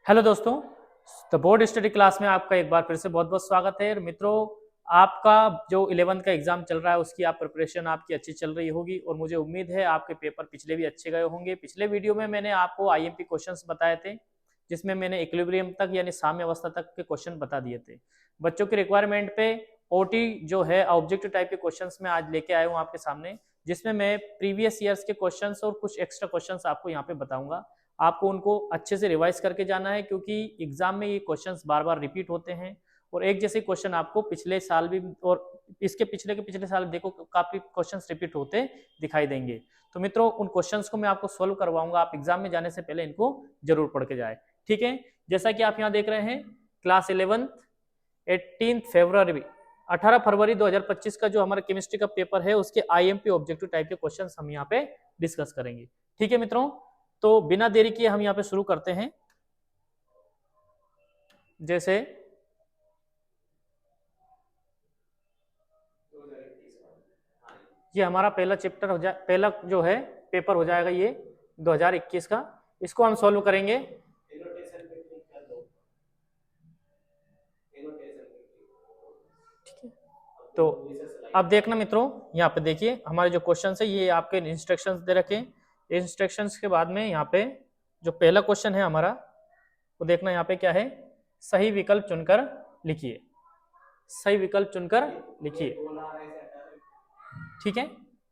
Hello दोस्तों, the board study class में आपका एक बार फिर से बहुत बहुत स्वागत है। मित्रों, आपका जो 11th का एग्जाम चल रहा है उसकी आप प्रिपरेशन आपकी अच्छी चल रही होगी और मुझे उम्मीद है आपके पेपर पिछले भी अच्छे गए होंगे। पिछले वीडियो में मैंने आपको आईएमपी क्वेश्चंस बताए थे, जिसमें मैंने इक्विलिब्रियम तक यानी साम्य अवस्था तक के क्वेश्चन बता दिए थे। बच्चों की रिक्वायरमेंट पे ओटी जो है ऑब्जेक्टिव टाइप के क्वेश्चंस में आज लेके आया हूँ आपके सामने, जिसमें मैं प्रीवियस ईयर्स के क्वेश्चंस और कुछ एक्स्ट्रा क्वेश्चंस आपको यहाँ पे बताऊंगा। आपको उनको अच्छे से रिवाइज करके जाना है, क्योंकि एग्जाम में ये क्वेश्चंस बार बार रिपीट होते हैं और एक जैसे क्वेश्चन आपको पिछले साल भी और इसके पिछले के पिछले साल देखो काफी क्वेश्चंस रिपीट होते दिखाई देंगे। तो मित्रों, उन क्वेश्चंस को मैं आपको सोल्व करवाऊंगा। आप एग्जाम में जाने से पहले इनको जरूर पढ़ के जाए, ठीक है। जैसा कि आप यहाँ देख रहे हैं, क्लास 11 18 फरवरी 2025 का जो हमारा केमिस्ट्री का पेपर है उसके आईएमपी ऑब्जेक्टिव टाइप के क्वेश्चंस हम यहाँ पे डिस्कस करेंगे, ठीक है मित्रों। तो बिना देरी किए हम यहाँ पे शुरू करते हैं। जैसे ये हमारा पहला चैप्टर हो जाए, पहला जो है पेपर हो जाएगा ये 2021 का। इसको हम सॉल्व करेंगे। ठीक है, तो अब देखना मित्रों, यहाँ पे देखिए हमारे जो क्वेश्चन है ये आपके इंस्ट्रक्शंस दे रखे हैं। इंस्ट्रक्शंस के बाद में यहाँ पे जो पहला क्वेश्चन है हमारा, वो देखना यहाँ पे क्या है, सही विकल्प चुनकर लिखिए। सही विकल्प चुनकर लिखिए, ठीक है।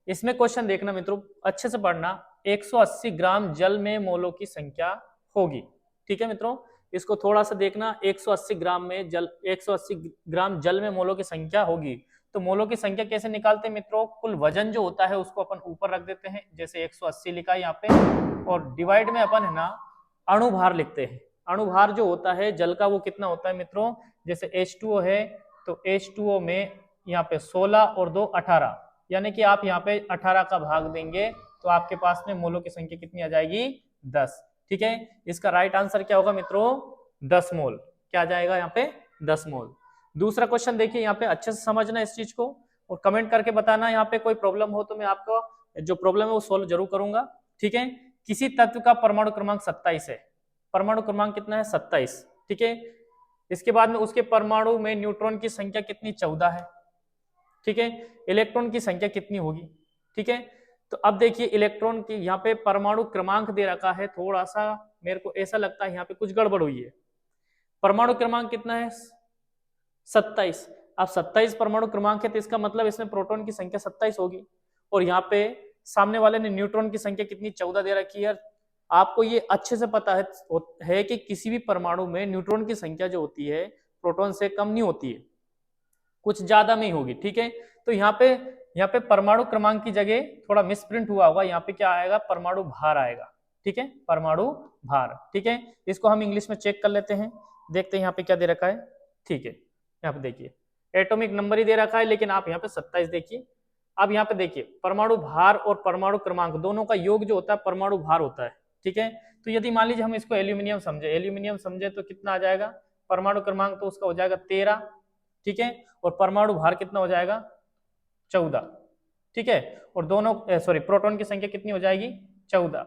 इसमें क्वेश्चन देखना मित्रों, अच्छे से पढ़ना। 180 ग्राम जल में मोलों की संख्या होगी, ठीक है मित्रों। इसको थोड़ा सा देखना, 180 ग्राम में जल 180 ग्राम जल में मोलों की संख्या होगी। तो मोलों की संख्या कैसे निकालते हैं मित्रों, कुल वजन जो होता है उसको अपन ऊपर रख देते हैं, जैसे 180 लिखा है यहाँ पे, और डिवाइड में अपन है ना अणुभार लिखते हैं। अणुभार जो होता है जल का वो कितना होता है मित्रों, जैसे H2O है तो H2O में यहाँ पे 16 और 2 18, यानी कि आप यहाँ पे 18 का भाग देंगे तो आपके पास में मोलों की संख्या कितनी आ जाएगी, 10, ठीक है। इसका राइट आंसर क्या होगा मित्रों, 10 मोल। क्या आ जाएगा यहाँ पे, 10 मोल। दूसरा क्वेश्चन देखिए, यहाँ पे अच्छे से समझना इस चीज को और कमेंट करके बताना। यहाँ पे कोई प्रॉब्लम हो तो मैं आपको जो प्रॉब्लम है वो सोल्व जरूर करूंगा, ठीक है। किसी तत्व का परमाणु क्रमांक 27 है। परमाणु क्रमांक कितना है, 27, ठीक है। इसके बाद में उसके परमाणु में न्यूट्रॉन की संख्या कितनी, 14 है, ठीक है। इलेक्ट्रॉन की संख्या कितनी होगी, ठीक है। तो अब देखिए इलेक्ट्रॉन की यहाँ पे परमाणु क्रमांक दे रखा है, थोड़ा सा मेरे को ऐसा लगता है यहाँ पे कुछ गड़बड़ हुई है। परमाणु क्रमांक कितना है, 27। अब 27 परमाणु क्रमांक है तो इसका मतलब इसमें प्रोटॉन की संख्या 27 होगी, और यहाँ पे सामने वाले ने न्यूट्रॉन की संख्या कितनी, 14 दे रखी है। आपको ये अच्छे से पता है कि किसी भी परमाणु में न्यूट्रॉन की संख्या जो होती है प्रोटॉन से कम नहीं होती है, कुछ ज्यादा में ही होगी, ठीक है। तो यहाँ पे परमाणु क्रमांक की जगह थोड़ा मिसप्रिंट हुआ होगा, यहाँ पे क्या आएगा, परमाणु भार आएगा, ठीक है, परमाणु भार, ठीक है। इसको हम इंग्लिश में चेक कर लेते हैं, देखते हैं यहाँ पे क्या दे रखा है, ठीक है। यहाँ पे देखिए एटॉमिक नंबर ही दे रखा है, लेकिन आप यहाँ पे 27 देखिए। अब यहाँ पे देखिए परमाणु भार और परमाणु क्रमांक दोनों का योग जो होता है परमाणु भार होता है, ठीक है। तो यदि मान लीजिए हम इसको एल्यूमिनियम समझे तो कितना आ जाएगा, परमाणु क्रमांक तो उसका हो जाएगा 13, ठीक है, और परमाणु भार कितना हो जाएगा, 14, ठीक है। और दोनों प्रोटॉन की संख्या कितनी हो जाएगी, 14,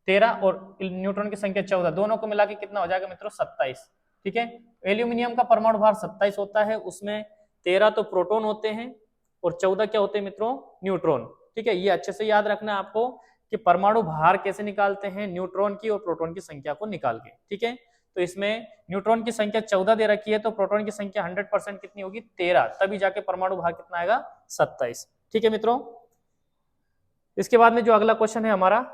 13 और न्यूट्रॉन की संख्या 14, दोनों को मिला के कितना हो जाएगा मित्रों, 27, ठीक है। एल्यूमिनियम का परमाणु भार 27 होता है, उसमें 13 तो प्रोटॉन होते हैं और 14 क्या होते हैं मित्रों, न्यूट्रॉन, ठीक है। ये अच्छे से याद रखना है आपको कि परमाणु भार कैसे निकालते हैं, न्यूट्रॉन की और प्रोटॉन की संख्या को निकाल के, ठीक है। तो इसमें न्यूट्रॉन की संख्या 14 दे रखी है, तो प्रोटॉन की संख्या 100% कितनी होगी, 13, तभी जाके परमाणु भार कितना आएगा, 27, ठीक है मित्रों। इसके बाद में जो अगला क्वेश्चन है हमारा,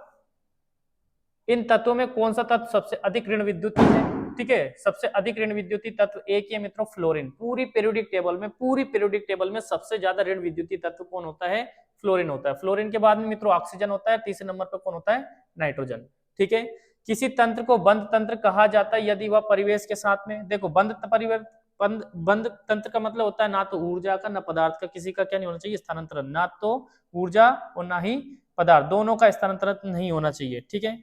इन तत्वों में कौन सा तत्व सबसे अधिक ऋण विद्युतीय है, ठीक है। सबसे अधिक ऋण विद्युतीय तत्व एक ही है मित्रों, फ्लोरीन। पूरी पीरियोडिक टेबल में सबसे ज्यादा ऋण विद्युतीय तत्व कौन होता है, फ्लोरीन होता है। फ्लोरीन के बाद में मित्रों ऑक्सीजन होता है, तीसरे नंबर पर कौन होता है, नाइट्रोजन, ठीक है। किसी तंत्र को बंद तंत्र कहा जाता है यदि वह परिवेश के साथ में, देखो बंद तंत्र का मतलब होता है ना तो ऊर्जा का ना पदार्थ का, किसी का क्या नहीं होना चाहिए, स्थानांतरण, ना तो ऊर्जा और ना ही पदार्थ, दोनों का स्थानांतरण नहीं होना चाहिए, ठीक है।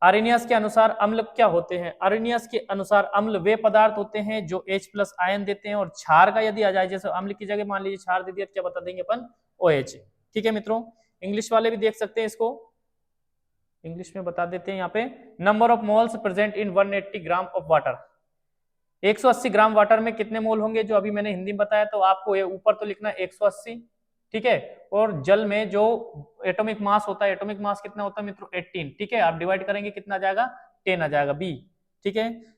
आर्नियस के अनुसार अम्ल क्या होते हैं, आर्नियस के अनुसार अम्ल वे पदार्थ होते हैं जो H+ आयन देते हैं, और क्षार का यदि आ जाए, जैसे अम्ल की जगह मान लीजिए क्षार दे दिया तो क्या बता देंगे अपन, OH, ठीक है मित्रों। इंग्लिश वाले भी देख सकते हैं इसको, इंग्लिश में बता देते हैं यहाँ पे, number of moles present in 180 gram of water. 180 gram water में कितने मोल होंगे, जो अभी मैंने हिंदी में बताया, तो आपको ये ऊपर तो लिखना है 180, ठीक है। और जल में जो एटॉमिक मास होता है, एटॉमिक मास कितना होता है मित्रों 18, ठीक है। आप डिवाइड करेंगे कितना आ जाएगा 10 आ जाएगा, बी, ठीक है।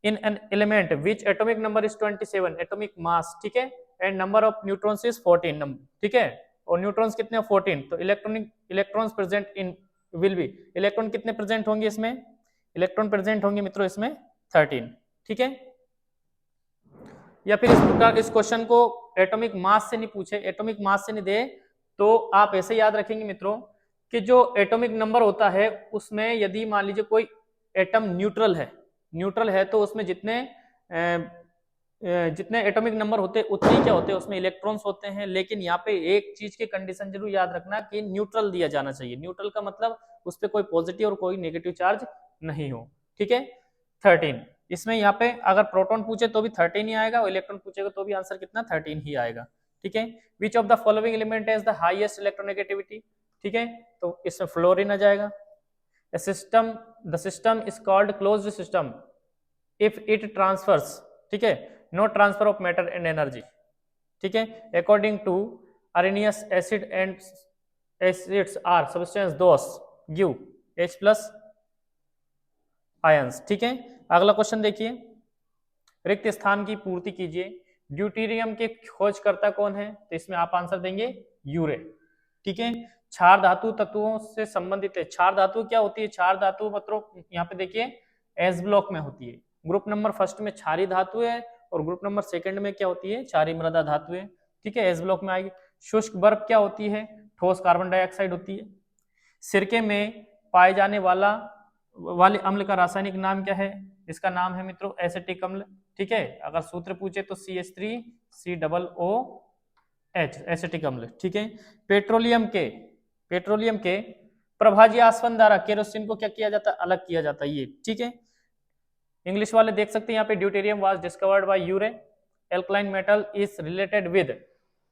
In an element which atomic number is 27, atomic mass, ठीक है, and number of neutrons is 14 number, ठीक है। और न्यूट्रॉन्स कितने 14, तो electrons present in will be, electron कितने प्रेजेंट होंगे इसमें, इलेक्ट्रॉन प्रेजेंट होंगे मित्रों इसमें 13, ठीक है। या फिर इस क्वेश्चन को एटॉमिक मास से नहीं पूछे, एटॉमिक मास से नहीं दे, तो आप ऐसे याद रखेंगे मित्रों कि जो एटॉमिक नंबर होता है उसमें यदि मान लीजिए कोई एटम न्यूट्रल है तो उसमें जितने एटॉमिक नंबर होते हैं उतने ही क्या होते हैं उसमें इलेक्ट्रॉन्स होते हैं। लेकिन यहाँ पे एक चीज की कंडीशन जरूर याद रखना कि न्यूट्रल दिया जाना चाहिए। न्यूट्रल का मतलब उस पर कोई पॉजिटिव और कोई नेगेटिव चार्ज नहीं हो, ठीक है। 13 इसमें यहाँ पे अगर प्रोटॉन पूछे तो भी 13 ही आएगा और इलेक्ट्रॉन पूछेगा तो भी आंसर कितना 13 ही आएगा, ठीक है। Which of the following element has the highest electronegativity, ठीक है, तो इसमें फ्लोरीन आ जाएगा। The system is called closed system if it transfers, ठीक है, no transfer of matter and energy, ठीक है, according to Arrhenius acid and acids are substance those give H+ ions, ठीक है। अगला क्वेश्चन देखिए, रिक्त स्थान की पूर्ति कीजिए। ड्यूटेरियम के खोजकर्ता कौन है, तो इसमें आप आंसर देंगे यूरे, ठीक है। क्षार धातु तत्वों से संबंधित है। क्षार धातु क्या होती है, क्षार धातु मतलब यहाँ पे देखिए एस ब्लॉक में होती है। ग्रुप नंबर फर्स्ट में क्षारी धातु है और ग्रुप नंबर सेकंड में क्या होती है, क्षारी मृदा धातु है, ठीक है, एस ब्लॉक में आएगी। शुष्क बर्फ क्या होती है, ठोस कार्बन डाइऑक्साइड होती है। सिरके में पाए जाने वाले अम्ल का रासायनिक नाम क्या है, इसका नाम है मित्रों एसिटिक अम्ल, ठीक है। अगर सूत्र पूछे तो CH3COOH एसिटिक अम्ल, ठीक है। पेट्रोलियम के प्रभाजी आसवन द्वारा केरोसिन को क्या किया जाता है, अलग किया जाता है, ये ठीक है। इंग्लिश वाले देख सकते हैं यहाँ पे, deuterium was discovered by Urey, alkaline metal is related with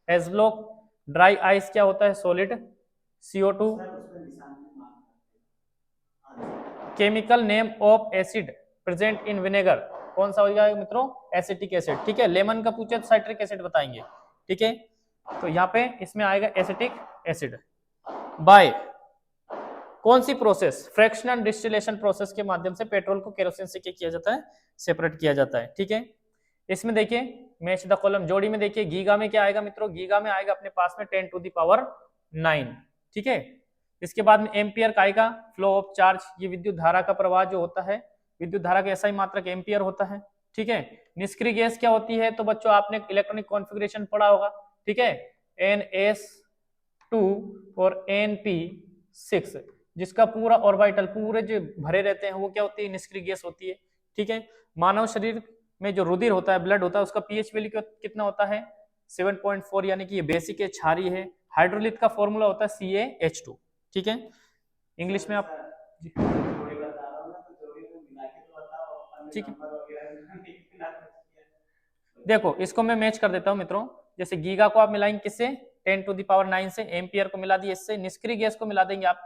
S block, dry ice क्या होता है, solid CO2, chemical name of acid present in vinegar, कौन सा हो जाएगा मित्रों, एसिटिक एसिड, ठीक है। लेमन का पूछे तो साइट्रिक एसिड बताएंगे, ठीक है। तो यहाँ पे इसमें आएगा एसिटिक एसिड। बाय कौन सी प्रोसेस, फ्रैक्शनल डिस्टिलेशन प्रोसेस के माध्यम से पेट्रोल को केरोसिन से क्या किया जाता है, सेपरेट किया जाता है, ठीक है। इसमें देखिए मैच द कॉलम, जोड़ी में देखिए गीगा में क्या आएगा मित्रों, गीगा में आएगा अपने पास में 10⁹, ठीक है। इसके बाद में एम्पियर का आएगा, फ्लो ऑफ चार्ज, ये विद्युत धारा का प्रवाह जो होता है, विद्युत धारा का ऐसा ही मात्रक एम्पियर होता है, ठीक है। निष्क्रिय गैस क्या होती है, तो बच्चों आपने इलेक्ट्रॉनिक कॉन्फ़िगरेशन पढ़ा होगा, ठीक है, NS2 और NP6, जिसका पूरा ऑर्बिटल पूरे जो भरे रहते हैं वो क्या होती है, निष्क्रिय गैस होती है, ठीक है। मानव शरीर में जो रुधिर होता है, ब्लड होता है, उसका पीएच वैल्यू कितना होता है 7.4, यानी कि ये बेसिक है, क्षारीय है। हाइड्रोलिथ का फॉर्मूला होता है CaH2, ठीक है। इंग्लिश में आप ठीक है, देखो इसको मैं मैच कर देता हूं मित्रों, जैसे गीगा को आप मिलाएंगे किससे, 10⁹ से, एम्पियर को मिला दिए इससे, निष्क्रिय गैस को मिला देंगे आप,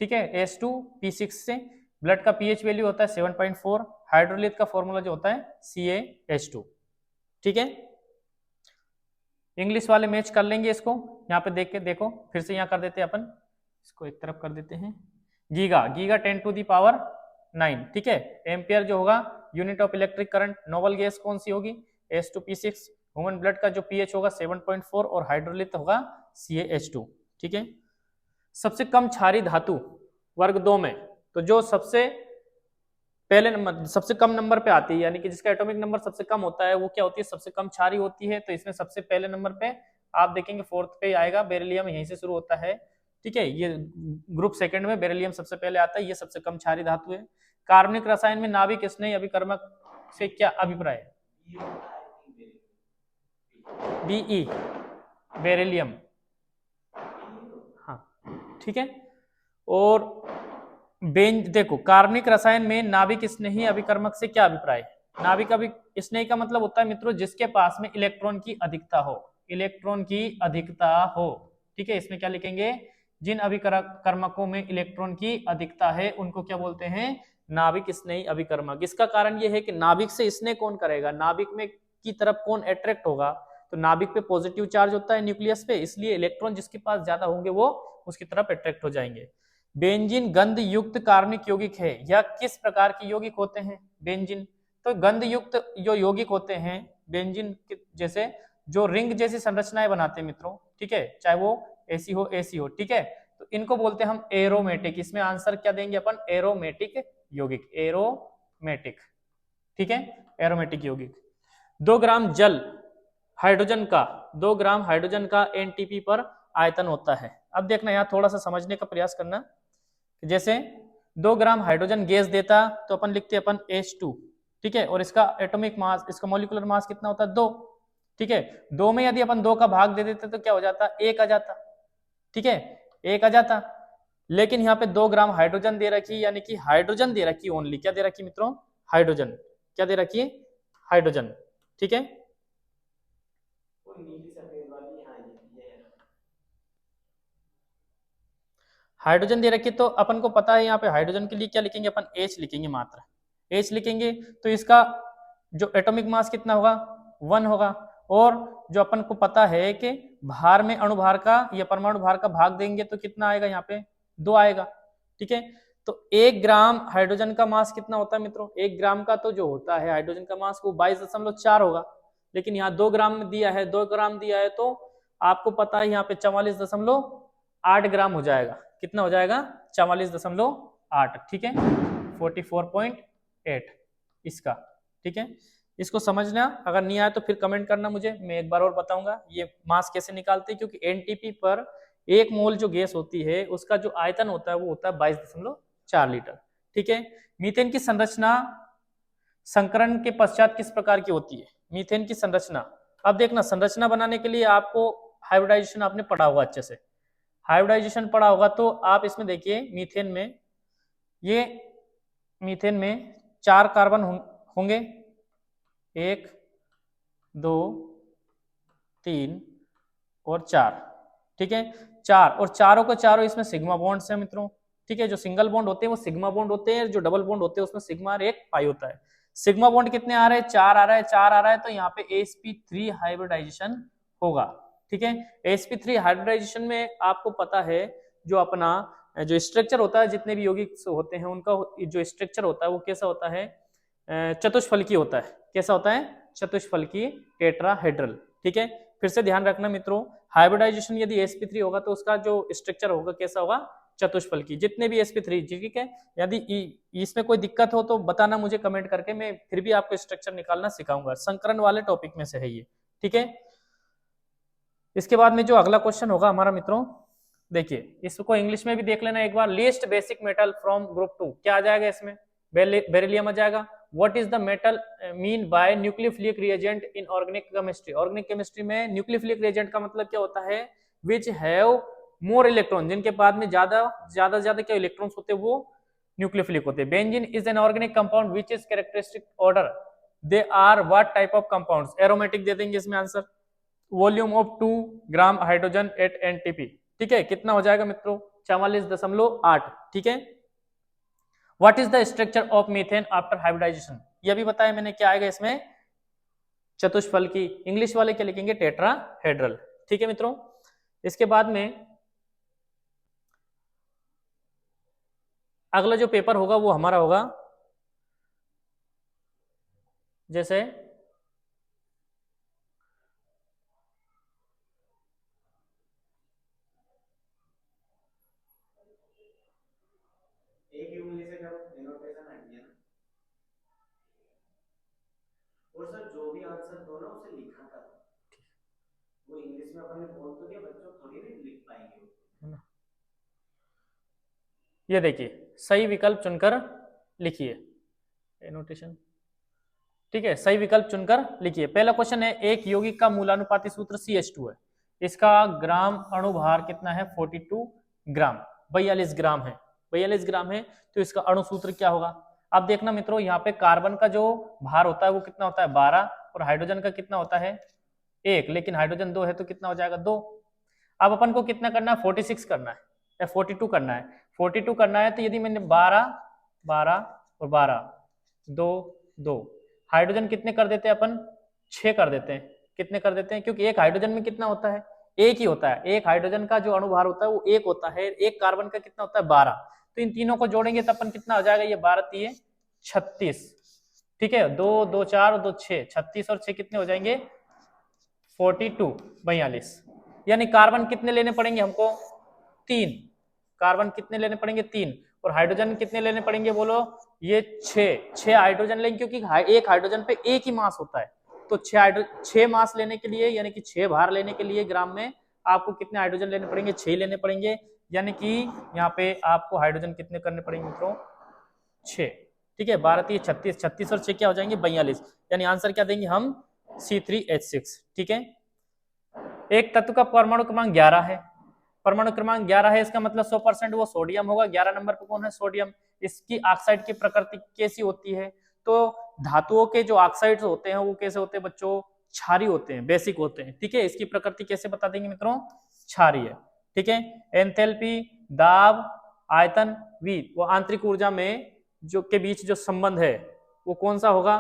ठीक है, H2P6 से, ब्लड का पीएच वैल्यू होता है 7.4, हाइड्रोलिथ का फॉर्मूला जो होता है CaH2, ठीक है। इंग्लिश वाले मैच कर लेंगे इसको, यहाँ पे देख के देखो, फिर से यहाँ कर देते हैं अपन, इसको एक तरफ कर देते हैं। गीगा 10⁹, ठीक है। एम्पियर जो होगा unit of electric current. Noble gas कौन सी होगी, H2P6। ह्यूमन ब्लड का जो पीएच होगा 7.4 और हाइड्रोलिथ होगा CaH2, ठीक है। सबसे कम क्षारीय धातु वर्ग 2 में, तो जो सबसे पहले नंबर, सबसे कम नंबर पे आती है, यानी कि जिसका एटॉमिक नंबर सबसे कम होता है वो क्या होती है, सबसे कम क्षारीय होती है। तो इसमें सबसे पहले नंबर पे आप देखेंगे 4th पे आएगा, बेरिलियम यहीं से शुरू होता है, ठीक है। ये ग्रुप सेकंड में बेरिलियम सबसे पहले आता है, ये सबसे कम क्षारीय धातु है। कार्बनिक रसायन में नाभिक स्नेही अभिकर्मक से क्या अभिप्राय है, Be बेरिलियम, हाँ ठीक है। और देखो कार्बनिक रसायन में नाभिक स्नेही अभिकर्मक से क्या अभिप्राय है, नाभिक स्नेही का मतलब होता है मित्रों जिसके पास में इलेक्ट्रॉन की अधिकता हो, इलेक्ट्रॉन की अधिकता हो, ठीक है। इसमें क्या लिखेंगे, जिन अभिकर्मकों में इलेक्ट्रॉन की अधिकता है उनको क्या बोलते हैं, नाभिक स्नेही अभिकर्मक। इसका कारण यह है कि नाभिक से स्नेह कौन करेगा, नाभिक में की तरफ कौन अट्रैक्ट होगा, तो नाभिक पे पॉजिटिव चार्ज होता है न्यूक्लियस पे, इसलिए इलेक्ट्रॉन जिसके पास ज्यादा होंगे वो उसकी तरफ अट्रैक्ट हो जाएंगे। बेंजीन गंध युक्त कार्बनिक यौगिक है, या किस प्रकार के यौगिक होते हैं बेंजीन, तो गंध युक्त जो यौगिक होते हैं बेंजीन जैसे जो रिंग जैसी संरचनाएं बनाते हैं मित्रों, ठीक है, चाहे वो ऐसी हो ऐसी हो, ठीक है, तो इनको बोलते हैं हम एरोमेटिक। इसमें आंसर क्या देंगे अपन, एरोमेटिक यौगिक, एरोमेटिक, ठीक है, एरोमेटिक यौगिक। 2 ग्राम जल हाइड्रोजन का 2 ग्राम हाइड्रोजन का एनटीपी पर आयतन होता है। अब देखना यहाँ थोड़ा सा समझने का प्रयास करना, जैसे 2 ग्राम हाइड्रोजन गैस देता तो अपन लिखते अपन H2, ठीक है, और इसका एटॉमिक मास, इसका मॉलिक्यूलर मास कितना होता है 2, ठीक है, 2 में यदि अपन 2 का भाग दे देते तो क्या हो जाता, 1 आ जाता, ठीक है, 1 आ जाता। लेकिन यहाँ पे 2 ग्राम हाइड्रोजन दे रखी, यानी कि हाइड्रोजन दे रखी ओनली, क्या दे रखी मित्रों, हाइड्रोजन, क्या दे रखी है, हाइड्रोजन, ठीक है, हाइड्रोजन दे रखी, तो अपन को पता है यहाँ पे हाइड्रोजन के लिए क्या लिखेंगे अपन, H लिखेंगे, मात्र H लिखेंगे, तो इसका जो एटॉमिक मास कितना होगा 1 होगा, और जो अपन को पता है कि भार में अणुभार का या परमाणु भार का भाग देंगे तो कितना आएगा, यहाँ पे 2 आएगा, ठीक है, तो 1 ग्राम हाइड्रोजन का मास कितना होता है मित्रों, 1 ग्राम का तो जो होता है हाइड्रोजन का मास वो 22.4 होगा, लेकिन यहाँ 2 ग्राम दिया है, 2 ग्राम दिया है, तो आपको पता है यहाँ पे 44.8 ग्राम हो जाएगा, कितना हो जाएगा 44.8, ठीक है, 44.8 इसका, ठीक है, इसको समझना, अगर नहीं आया तो फिर कमेंट करना मुझे, मैं एक बार और बताऊंगा ये मास कैसे निकालते हैं, क्योंकि एनटीपी पर 1 मोल जो गैस होती है उसका जो आयतन होता है वो होता है 22.4 लीटर, ठीक है। मीथेन की संरचना संकरण के पश्चात किस प्रकार की होती है, मीथेन की संरचना, अब देखना संरचना बनाने के लिए आपको हाइब्रिडाइजेशन आपने पढ़ा होगा अच्छे से, हाइब्रिडाइजेशन पढ़ा होगा, तो आप इसमें देखिए मीथेन में, ये मीथेन में 4 कार्बन होंगे, 1 2 3 और 4, ठीक है, 4, और चारों को चारों इसमें सिग्मा बॉन्ड्स हैं मित्रों, ठीक है, जो सिंगल बॉन्ड होते हैं वो सिग्मा बॉन्ड होते हैं, जो डबल बॉन्ड होते हैं उसमें सिग्मा और 1 पाई होता है। सिग्मा बॉन्ड कितने आ रहे हैं, 4 आ रहा है, 4 आ रहा है, तो यहाँ पे sp3 हाइब्रिडाइजेशन होगा, ठीक है। sp3 हाइब्रिडाइजेशन में आपको पता है जो अपना जो स्ट्रक्चर होता है, जितने भी यौगिक होते हैं उनका जो स्ट्रक्चर होता है वो कैसा होता है, चतुष्फलकी होता है, कैसा होता है, चतुष्फलकी, टेट्राहेड्रल, ठीक है। फिर से ध्यान रखना मित्रों, हाइब्रिडाइजेशन यदि sp3 होगा तो उसका जो स्ट्रक्चर होगा कैसा होगा, चतुष्फलकी, जितने भी sp3, ठीक है, यदि इसमें कोई दिक्कत हो तो बताना मुझे कमेंट करके, मैं फिर भी आपको स्ट्रक्चर निकालना सिखाऊंगा, संकरण वाले टॉपिक में से है ये, ठीक है। इसके बाद में जो अगला क्वेश्चन होगा हमारा मित्रों, देखिए इसको इंग्लिश में भी देख लेना एक बार, list basic metal from group 2, क्या आ जाएगा इसमें, बेरिलियम आ जाएगा। What is the metal mean by nucleophilic reagent in organic chemistry, organic chemistry में न्यूक्लियोफिलिक रिएजेंट का मतलब क्या होता है, विच हैव मोर इलेक्ट्रॉन, जिनके बाद में ज्यादा क्या इलेक्ट्रॉन्स होते हैं वो न्यूक्लियोफिलिक होते हैं। Benzene is an organic compound which is characteristic order, they are what type of compounds, aromatic दे देंगे इसमें answer. Volume of 2 gram hydrogen at NTP, ठीक है, कितना हो जाएगा मित्रों 44.8, ठीक है। What is the structure of methane after hybridization, ये भी बताया मैंने, क्या आएगा इसमें, चतुष्फलकी, इंग्लिश वाले क्या लिखेंगे, टेट्राहेड्रल, ठीक है मित्रों। इसके बाद में अगला जो पेपर होगा वो हमारा होगा, जैसे एक ही उंगली से जब डिनोटेशन हटती है ना, और सर जो भी आंसर दो ना उसे लिखा कर, वो इंग्लिश में अपन ने बोल तो दिया, बच्चों थोड़ी नहीं लिख पाएंगे। ये देखिए सही विकल्प चुनकर लिखिए, एनोटेशन, ठीक है, सही विकल्प चुनकर लिखिए। पहला क्वेश्चन है, एक यौगिक का मूलानुपाती सूत्र CH2 है, इसका ग्राम अणुभार कितना है 42 ग्राम, 42 ग्राम है, 42 ग्राम है, तो इसका अणु सूत्र क्या होगा। अब देखना मित्रों, यहाँ पे कार्बन का जो भार होता है वो कितना होता है 12, और हाइड्रोजन का कितना होता है 1, लेकिन हाइड्रोजन 2 है तो कितना हो जाएगा 2। अब अपन को कितना करना है 46 करना है, या 42 करना है, 42 करना है तो यदि मैंने 12 12 और 12 2 2 हाइड्रोजन कितने कर देते हैं अपन, 6 कर देते हैं। कितने कर देते हैं, क्योंकि एक हाइड्रोजन में कितना होता है, एक ही होता है। एक हाइड्रोजन का जो अणुभार होता है वो एक होता है, एक कार्बन का कितना होता है 12। तो इन तीनों को जोड़ेंगे तो अपन कितना हो जाएगा, ये 12 3 36, ठीक है, 2 2 4 और 2 6, 36 और 6 कितने हो जाएंगे 42 42। यानी कार्बन कितने लेने पड़ेंगे हमको, 3। कार्बन कितने लेने पड़ेंगे 3, और हाइड्रोजन कितने लेने पड़ेंगे बोलो, ये 6 हाइड्रोजन लेंगे, क्योंकि एक हाइड्रोजन पे एक ही मास होता है। तो 6 मास लेने के लिए, यानी कि 6 भार लेने के लिए ग्राम में आपको कितने हाइड्रोजन लेने पड़ेंगे, 6 लेने पड़ेंगे। यानी कि यहाँ पे आपको हाइड्रोजन कितने करने पड़ेंगे मित्रों, 6, ठीक है। 12 3 36, 36 और 6 क्या हो जाएंगे 42। यानी आंसर क्या देंगे हम, C3H6, ठीक है। एक तत्व का परमाणु क्रमांक 11 है, परमाणु क्रमांक 11 है, इसका मतलब 100% वो सोडियम होगा। 11 नंबर पे कौन है, सोडियम। इसकी ऑक्साइड की प्रकृति कैसी होती है, तो धातुओं के जो ऑक्साइड्स होते हैं वो कैसे होते हैं बच्चों, क्षारीय होते हैं, बेसिक होते हैं, ठीक है। इसकी प्रकृति कैसे बता देंगे मित्रों, क्षारीय, ठीक है। एंथैल्पी, दाब, आयतन, V, वो आंतरिक ऊर्जा में जो के बीच जो संबंध है वो कौन सा होगा,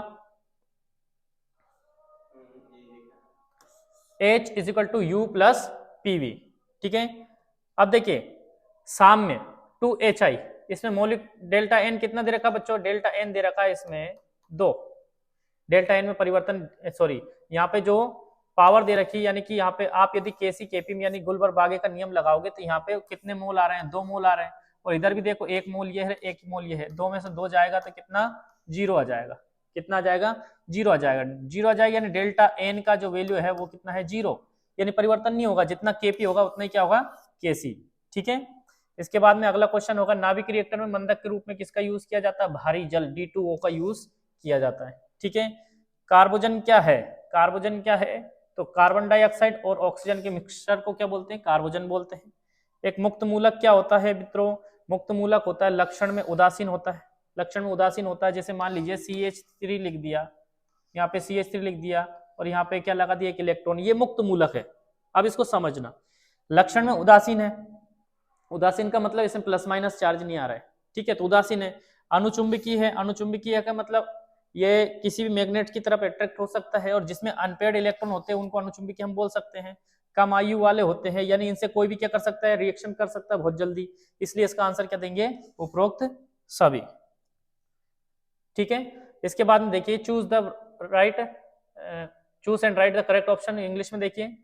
H = U + PV, ठीक है। अब देखिए साम्य 2HI, इसमें मौलिक डेल्टा N कितना दे रखा बच्चों, डेल्टा N दे रखा है इसमें 2। डेल्टा N में परिवर्तन, सॉरी यहाँ पे जो पावर दे रखी है, यानी कि यहाँ पे आप यदि केसी केपी में यानी गुलबर बागे का नियम लगाओगे तो यहाँ पे कितने मोल आ रहे हैं, 2 मोल आ रहे हैं। और इधर भी देखो 1 मोल ये है, 1 मोल ये है, 2 में से 2 जाएगा तो कितना 0 आ जाएगा। कितना आ जाएगा, 0 आ जाएगा, 0 आ जाएगा। यानी डेल्टा एन का जो वैल्यू है वो कितना है 0, यानी परिवर्तन नहीं होगा, जितना केपी होगा उतना ही क्या होगा केसी, ठीक है। इसके बाद में अगला क्वेश्चन होगा, नाभिक रिएक्टर में मंदक के रूप में किसका यूज किया जाता है, भारी जल D2O का यूज किया जाता है, ठीक है। कार्बोजन क्या है, कार्बोजन क्या है, तो कार्बन डाइऑक्साइड और ऑक्सीजन के मिक्सचर को क्या बोलते हैं, कार्बोजन बोलते हैं। एक मुक्त मूलक क्या होता है मित्रों, मुक्त मूलक होता है लक्षण में उदासीन होता है, लक्षण में उदासीन होता है। जैसे मान लीजिए CH3 लिख दिया, यहाँ पे CH3 लिख दिया और यहाँ पे क्या लगा दिया एक इलेक्ट्रॉन, ये मुक्त मूलक है। अब इसको समझना, लक्षण में उदासीन है, उदासीन का मतलब इसमें प्लस माइनस चार्ज नहीं आ रहा है, ठीक है, तो उदासीन है। अनुचुंबकीय है, अनुचुंबकीय का मतलब ये किसी भी मैग्नेट की तरफ अट्रैक्ट हो सकता है, और जिसमें अनपेयर्ड इलेक्ट्रॉन होते हैं उनको अनुचुंबकीय हम बोल सकते हैं। कम आयु वाले होते हैं, यानी इनसे कोई भी क्या कर सकता है, रिएक्शन कर सकता है बहुत जल्दी, इसलिए इसका आंसर क्या देंगे, उपरोक्त सभी, ठीक है। इसके बाद में देखिए choose the right, choose and right the correct option, English में देखिए,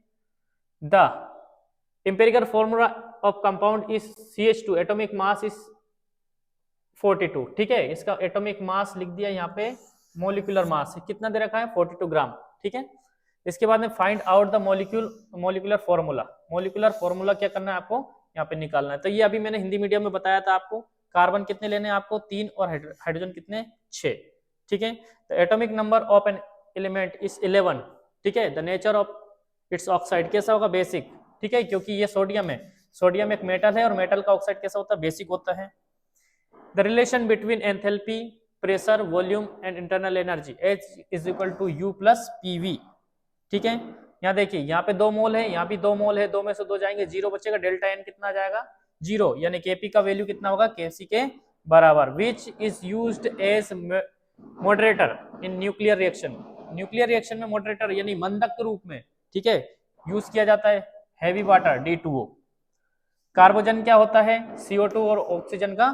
the empirical formula of compound is CH2, atomic mass is 42, ठीक है। इसका एटॉमिक मास लिख दिया, यहाँ पे मोलिकुलर मास कितना दे रखा है 42 ग्राम, ठीक है। इसके बाद में find out the molecular formula, molecular formula क्या करना है आपको यहाँ पे निकालना है। तो ये अभी मैंने हिंदी मीडियम में बताया था आपको, कार्बन कितने लेने हैं आपको 3 और हाइड्रोजन कितने 6, ठीक है। तो atomic number of an element is 11, ठीक है। The nature of its oxide कैसा होगा, बेसिक, ठीक है, क्योंकि ये सोडियम है, सोडियम एक मेटल है और मेटल का ऑक्साइड कैसा होता है, बेसिक होता है। The relation between enthalpy, pressure, volume and internal energy, H = U + PV, ठीक है। यहाँ देखिए यहाँ पे 2 मोल है, यहाँ भी 2 मोल है, 2 में से 2 जाएंगे, 0 बचेगा, डेल्टा एन कितना आ जाएगा 0, यानी केपी का वैल्यू कितना होगा केसी के बराबर। Which is used as moderator in nuclear reaction, nuclear reaction में मॉडरेटर यानी मंदक के रूप में, ठीक है, यूज किया जाता है। Heavy water D2O। कार्बोजन क्या होता है, CO2 और ऑक्सीजन का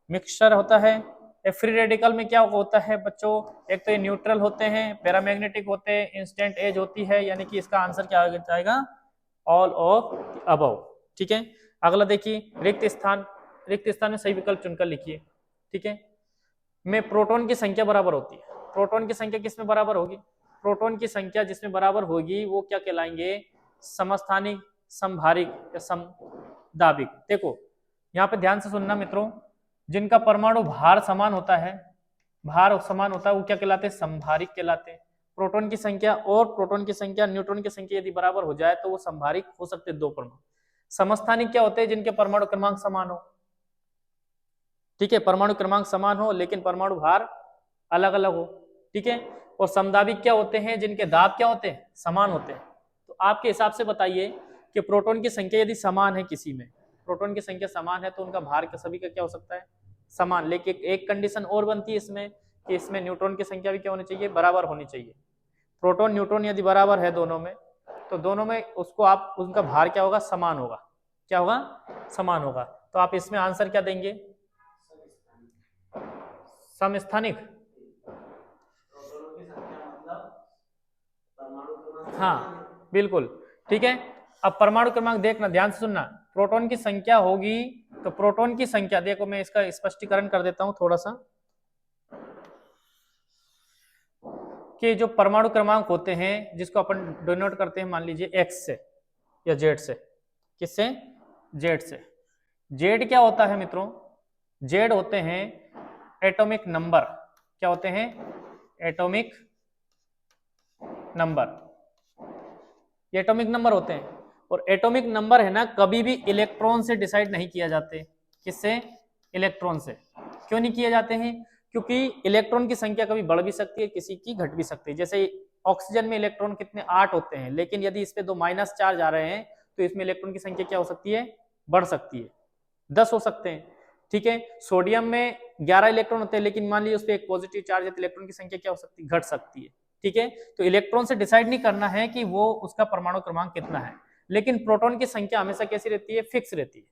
मिक्सचर होता है। फ्री रेडिकल में क्या होता है बच्चों, एक तो ये न्यूट्रल होते हैं, पैरामैग्नेटिक होते हैं, इंस्टेंट एज होती है, यानी कि इसका आंसर क्या हो जाएगा, ऑल ऑफ अबव, ठीक है। अगला देखिए, रिक्त स्थान में सही विकल्प चुनकर लिखिए, ठीक है। में प्रोटॉन की संख्या बराबर होती है, प्रोटॉन की संख्या किसमें बराबर होगी, प्रोटॉन की संख्या जिसमें बराबर होगी वो क्या कहलाएंगे, समस्थानिक, समभारिक या समदाबिक। देखो यहाँ पे ध्यान से सुनना मित्रों, जिनका परमाणु भार समान होता है, भार समान होता है वो क्या कहलाते हैं, समभारिक कहलाते हैं। प्रोटॉन की संख्या और प्रोटॉन की संख्या, न्यूट्रॉन की संख्या यदि बराबर हो जाए तो वो समभारिक हो सकते हैं 2 परमाणु। समस्थानिक क्या होते हैं, जिनके परमाणु क्रमांक समान हो, ठीक है, परमाणु क्रमांक समान हो लेकिन परमाणु भार अलग अलग हो, ठीक है। और समदाबिक क्या होते हैं, जिनके दाब क्या होते हैं, समान होते हैं। तो आपके हिसाब से बताइए कि प्रोटॉन की संख्या यदि समान है किसी में प्रोटॉन की संख्या समान है तो उनका भार का सभी का क्या हो सकता है, समान। लेकिन एक कंडीशन और बनती है इसमें कि इसमें न्यूट्रॉन की संख्या भी क्या होनी चाहिए, बराबर होनी चाहिए। प्रोटॉन न्यूट्रॉन यदि बराबर है दोनों में, तो दोनों में उसको आप उनका भार क्या होगा, समान होगा। क्या होगा, समान होगा। तो आप इसमें आंसर क्या देंगे, समस्थानिक। प्रोटॉनों की संख्या मतलब परमाणु क्रमांक समान है। हाँ बिल्कुल ठीक है। अब परमाणु क्रमांक देखना, ध्यान से सुनना, प्रोटॉन की संख्या होगी तो प्रोटॉन की संख्या देखो, मैं इसका स्पष्टीकरण कर देता हूं थोड़ा सा, कि जो परमाणु क्रमांक होते हैं जिसको अपन डिनोट करते हैं मान लीजिए एक्स से या जेड से, किससे, जेड से। जेड क्या होता है मित्रों, जेड होते हैं एटॉमिक नंबर। क्या होते हैं, एटॉमिक नंबर, ये एटॉमिक नंबर होते हैं। और एटॉमिक नंबर है ना, कभी भी इलेक्ट्रॉन से डिसाइड नहीं किया जाते। किससे, इलेक्ट्रॉन से। क्यों नहीं किए जाते हैं, क्योंकि इलेक्ट्रॉन की संख्या कभी बढ़ भी सकती है, किसी की घट भी सकती है। जैसे ऑक्सीजन में इलेक्ट्रॉन कितने, 8 होते हैं, लेकिन यदि इस पे 2 माइनस चार्ज आ रहे हैं तो इसमें इलेक्ट्रॉन की संख्या क्या हो सकती है, बढ़ सकती है, 10 हो सकते हैं। ठीक है, सोडियम में 11 इलेक्ट्रॉन होते हैं, लेकिन मान लीजिए उस पर एक पॉजिटिव चार्ज है तो इलेक्ट्रॉन की संख्या क्या हो सकती है, घट सकती है। ठीक है, तो इलेक्ट्रॉन से डिसाइड नहीं करना है कि वो उसका परमाणु क्रमांक कितना है, लेकिन प्रोटॉन की संख्या हमेशा कैसी रहती है, फिक्स रहती है।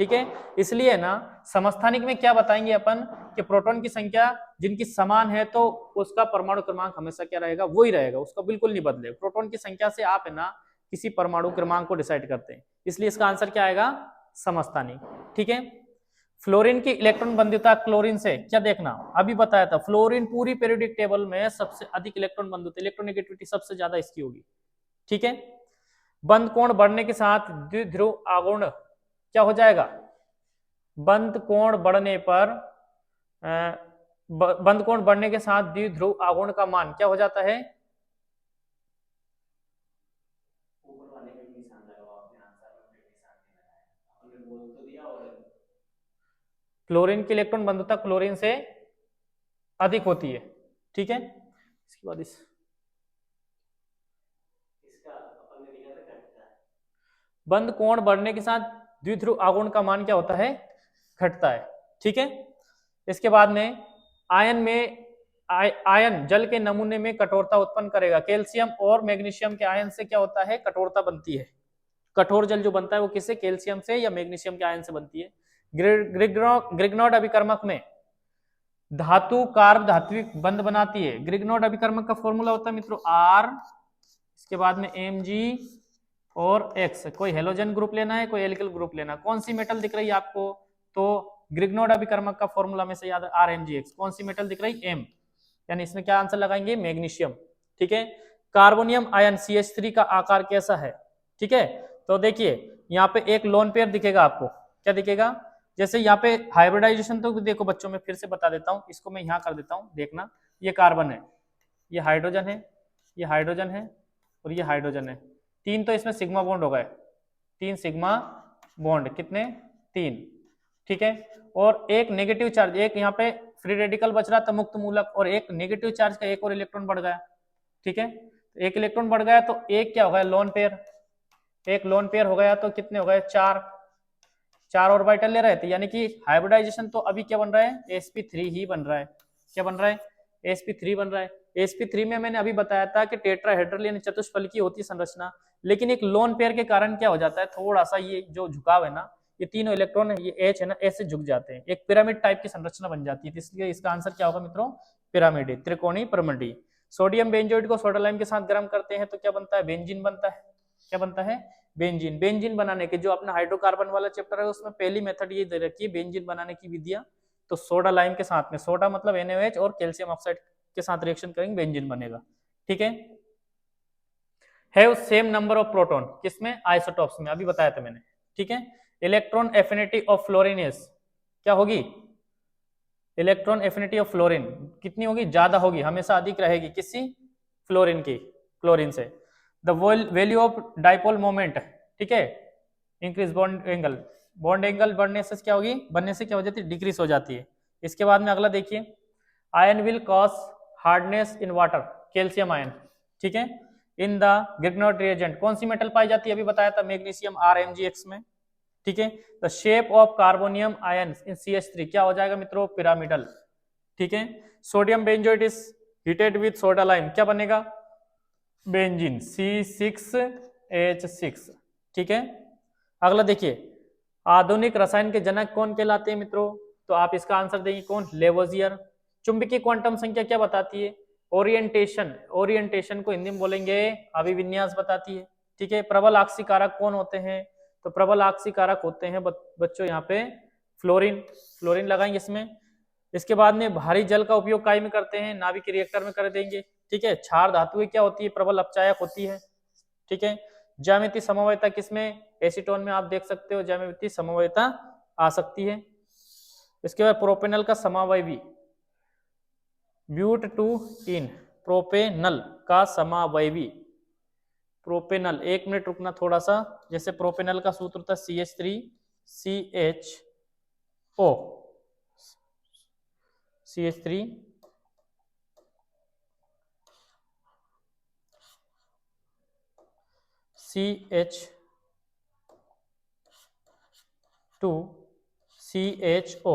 ठीक है, इसलिए ना समस्थानिक में क्या बताएंगे अपन कि प्रोटॉन की संख्या जिनकी समान है तो उसका परमाणु क्रमांक हमेशा क्या रहेगा, वही रहेगा, उसका बिल्कुल नहीं बदलेगा। प्रोटॉन की संख्या से आप है ना किसी परमाणु क्रमांक को डिसाइड करते हैं, इसलिए इसका आंसर क्या आएगा, समस्थानिक। ठीक है, फ्लोरीन की इलेक्ट्रॉन बंधुता क्लोरीन से, क्या देखना, अभी बताया था, फ्लोरीन पूरी पीरियोडिक टेबल में सबसे अधिक इलेक्ट्रॉन बंधुता, इलेक्ट्रोनेगेटिविटी सबसे ज्यादा इसकी होगी। ठीक है, बंध कोण बढ़ने के साथ द्विध्रुव आघूर्ण क्या हो जाएगा, बंध कोण बढ़ने पर बंध कोण बढ़ने के साथ द्विध्रुव आघूर्ण का मान क्या हो जाता है, ऊपर वाले में भी निशान लगाओ, अपने आंसर में भी निशान नहीं लगाया, आपने बोल तो दिया। और क्लोरीन की इलेक्ट्रॉन बंधुता क्लोरीन से अधिक होती है। ठीक है, इसके बाद इसका अपन ने लिखा था घटता है। बंध कोण बढ़ने के साथ द्विध्रुव आघूर्ण का मान क्या होता है, घटता है। ठीक है, इसके बाद में आयन जल के नमूने में कठोरता उत्पन्न करेगा। कैल्शियम और मैग्नीशियम के आयन से क्या होता है, कठोरता बनती है। कठोर जल जो बनता है वो किससे, कैल्शियम से या मैग्नीशियम के आयन से बनती है। ग्रिग्नॉड अभिकर्मक में धातु कार्ब धात्विक बंध बनाती है। ग्रिग्नॉड अभिकर्मक का फॉर्मूला होता है मित्रों R, इसके बाद में Mg और X। कोई हेलोजन ग्रुप लेना है, कोई एल्किल ग्रुप लेना। कौन सी मेटल दिख रही है आपको, तो ग्रिग्नॉड अभिकर्मक का फॉर्मूला में से याद है RMgX। कौन सी मेटल दिख रही, M, यानी इसमें क्या आंसर लगाएंगे, मैग्नीशियम। ठीक है, कार्बोनियम आयन CH3 का आकार कैसा है। ठीक है, तो देखिए यहाँ पे एक लोन पेयर दिखेगा आपको, क्या दिखेगा, जैसे यहाँ पे हाइब्रिडाइजेशन तो देखो बच्चों में फिर से बता देता हूँ, इसको मैं यहाँ कर देता हूँ, देखना, ये कार्बन है, ये हाइड्रोजन है, ये हाइड्रोजन है और ये हाइड्रोजन है। 3 तो इसमें सिग्मा बॉन्ड हो गए, 3 सिग्मा बॉन्ड, कितने, 3। ठीक है, और एक नेगेटिव चार्ज, एक यहाँ पे फ्री रेडिकल बच रहा था मुक्त मूलक, और एक नेगेटिव चार्ज का एक और इलेक्ट्रॉन बढ़ गया। ठीक है, एक इलेक्ट्रॉन बढ़ गया तो एक क्या हो गया, लोन पेयर, एक लोन पेयर हो गया तो कितने हो गए, 4 ऑर्बिटल ले रहे थे, यानी कि हाइब्रिडाइजेशन तो अभी क्या बन रहा है, sp3 ही बन रहा है। क्या बन रहा है, sp3 बन रहा है। sp3 में मैंने अभी बताया था कि टेट्राहेड्रल यानी चतुष्फलकी होती है संरचना, लेकिन एक लोन पेयर के कारण क्या हो जाता है, थोड़ा सा ये जो झुकाव है ना, ये तीनों इलेक्ट्रॉन है, ये H है ना, ऐसे झुक जाते हैं, एक पिरामिड टाइप की संरचना बन जाती है। इसलिए इसका आंसर क्या होगा मित्रों, पिरामिड, त्रिकोणीय पिरामिड। सोडियम बेंजोइड को सोडा लाइम के साथ गर्म करते हैं तो क्या बनता है, बेंजीन बनता है। क्या बनता है, बेंजीन। बेंजीन बनाने के जो अपना हाइड्रोकार्बन वाला चैप्टर है उसमें पहली मेथड ये दे रखी है बेंजीन बनाने की विधियां, तो सोडा लाइम के साथ में, सोडा मतलब NaOH और कैल्शियम ऑक्साइड के साथ रिएक्शन करेंगे, बेंजीन बनेगा। ठीक है, have same number of proton, किसमें, आइसोटॉप्स में, अभी बताया था मैंने। ठीक है, electron affinity of fluorine is, क्या होगी, इलेक्ट्रॉन एफिनिटी ऑफ फ्लोरीन कितनी होगी, ज्यादा होगी, हमेशा अधिक रहेगी, किसी, फ्लोरीन की, क्लोरीन से। The value of dipole moment, ठीक है, increase bond angle, bond angle बढ़ने से क्या होगी, बनने से क्या हो जाती है, डिक्रीज हो जाती है। इसके बाद में अगला देखिए, ion will cause hardness in water, calcium ion. ठीक है, इन द ग्रिग्नॉड रिएजेंट कौन सी मेटल पाई जाती है, अभी बताया था मैग्नीशियम RMgX में। ठीक है। The shape of carbonium ion in CH3 क्या हो जाएगा मित्रों, पिरामिडल। ठीक है। Sodium benzoate is heated with soda lime, क्या बनेगा, बेंजीन C6H6। ठीक है। अगला देखिए, आधुनिक रसायन के जनक कौन कहलाते हैं मित्रों, तो आप इसका आंसर देंगे कौन, लेवोजियर। चुंबकीय क्वांटम संख्या क्या बताती है, ओरिएंटेशन, ओरिएंटेशन को हिंदी में बोलेंगे अभिविन्यास बताती है। ठीक है। प्रबल आक्सीकारक कौन होते हैं, तो प्रबल आक्सीकारक होते हैं बच्चों यहाँ पे फ्लोरीन, फ्लोरीन लगाएंगे इसमें। इसके बाद में भारी जल का उपयोग काय में करते हैं, नाभिक रिएक्टर में कर देंगे। ठीक है। क्षार धातुएं क्या होती है, प्रबल अपचायक होती है। ठीक है। ज्यामितीय समवायता किसमें, एसीटोन में आप देख सकते हो ज्यामितीय समवायता आ सकती है। इसके बाद प्रोपेनल का समावयवी, ब्यूट टू इन, प्रोपेनल का समावयवी, प्रोपेनल, एक मिनट रुकना थोड़ा सा, जैसे प्रोपेनल का सूत्र था CH3CHO, CH3 CH2CHO।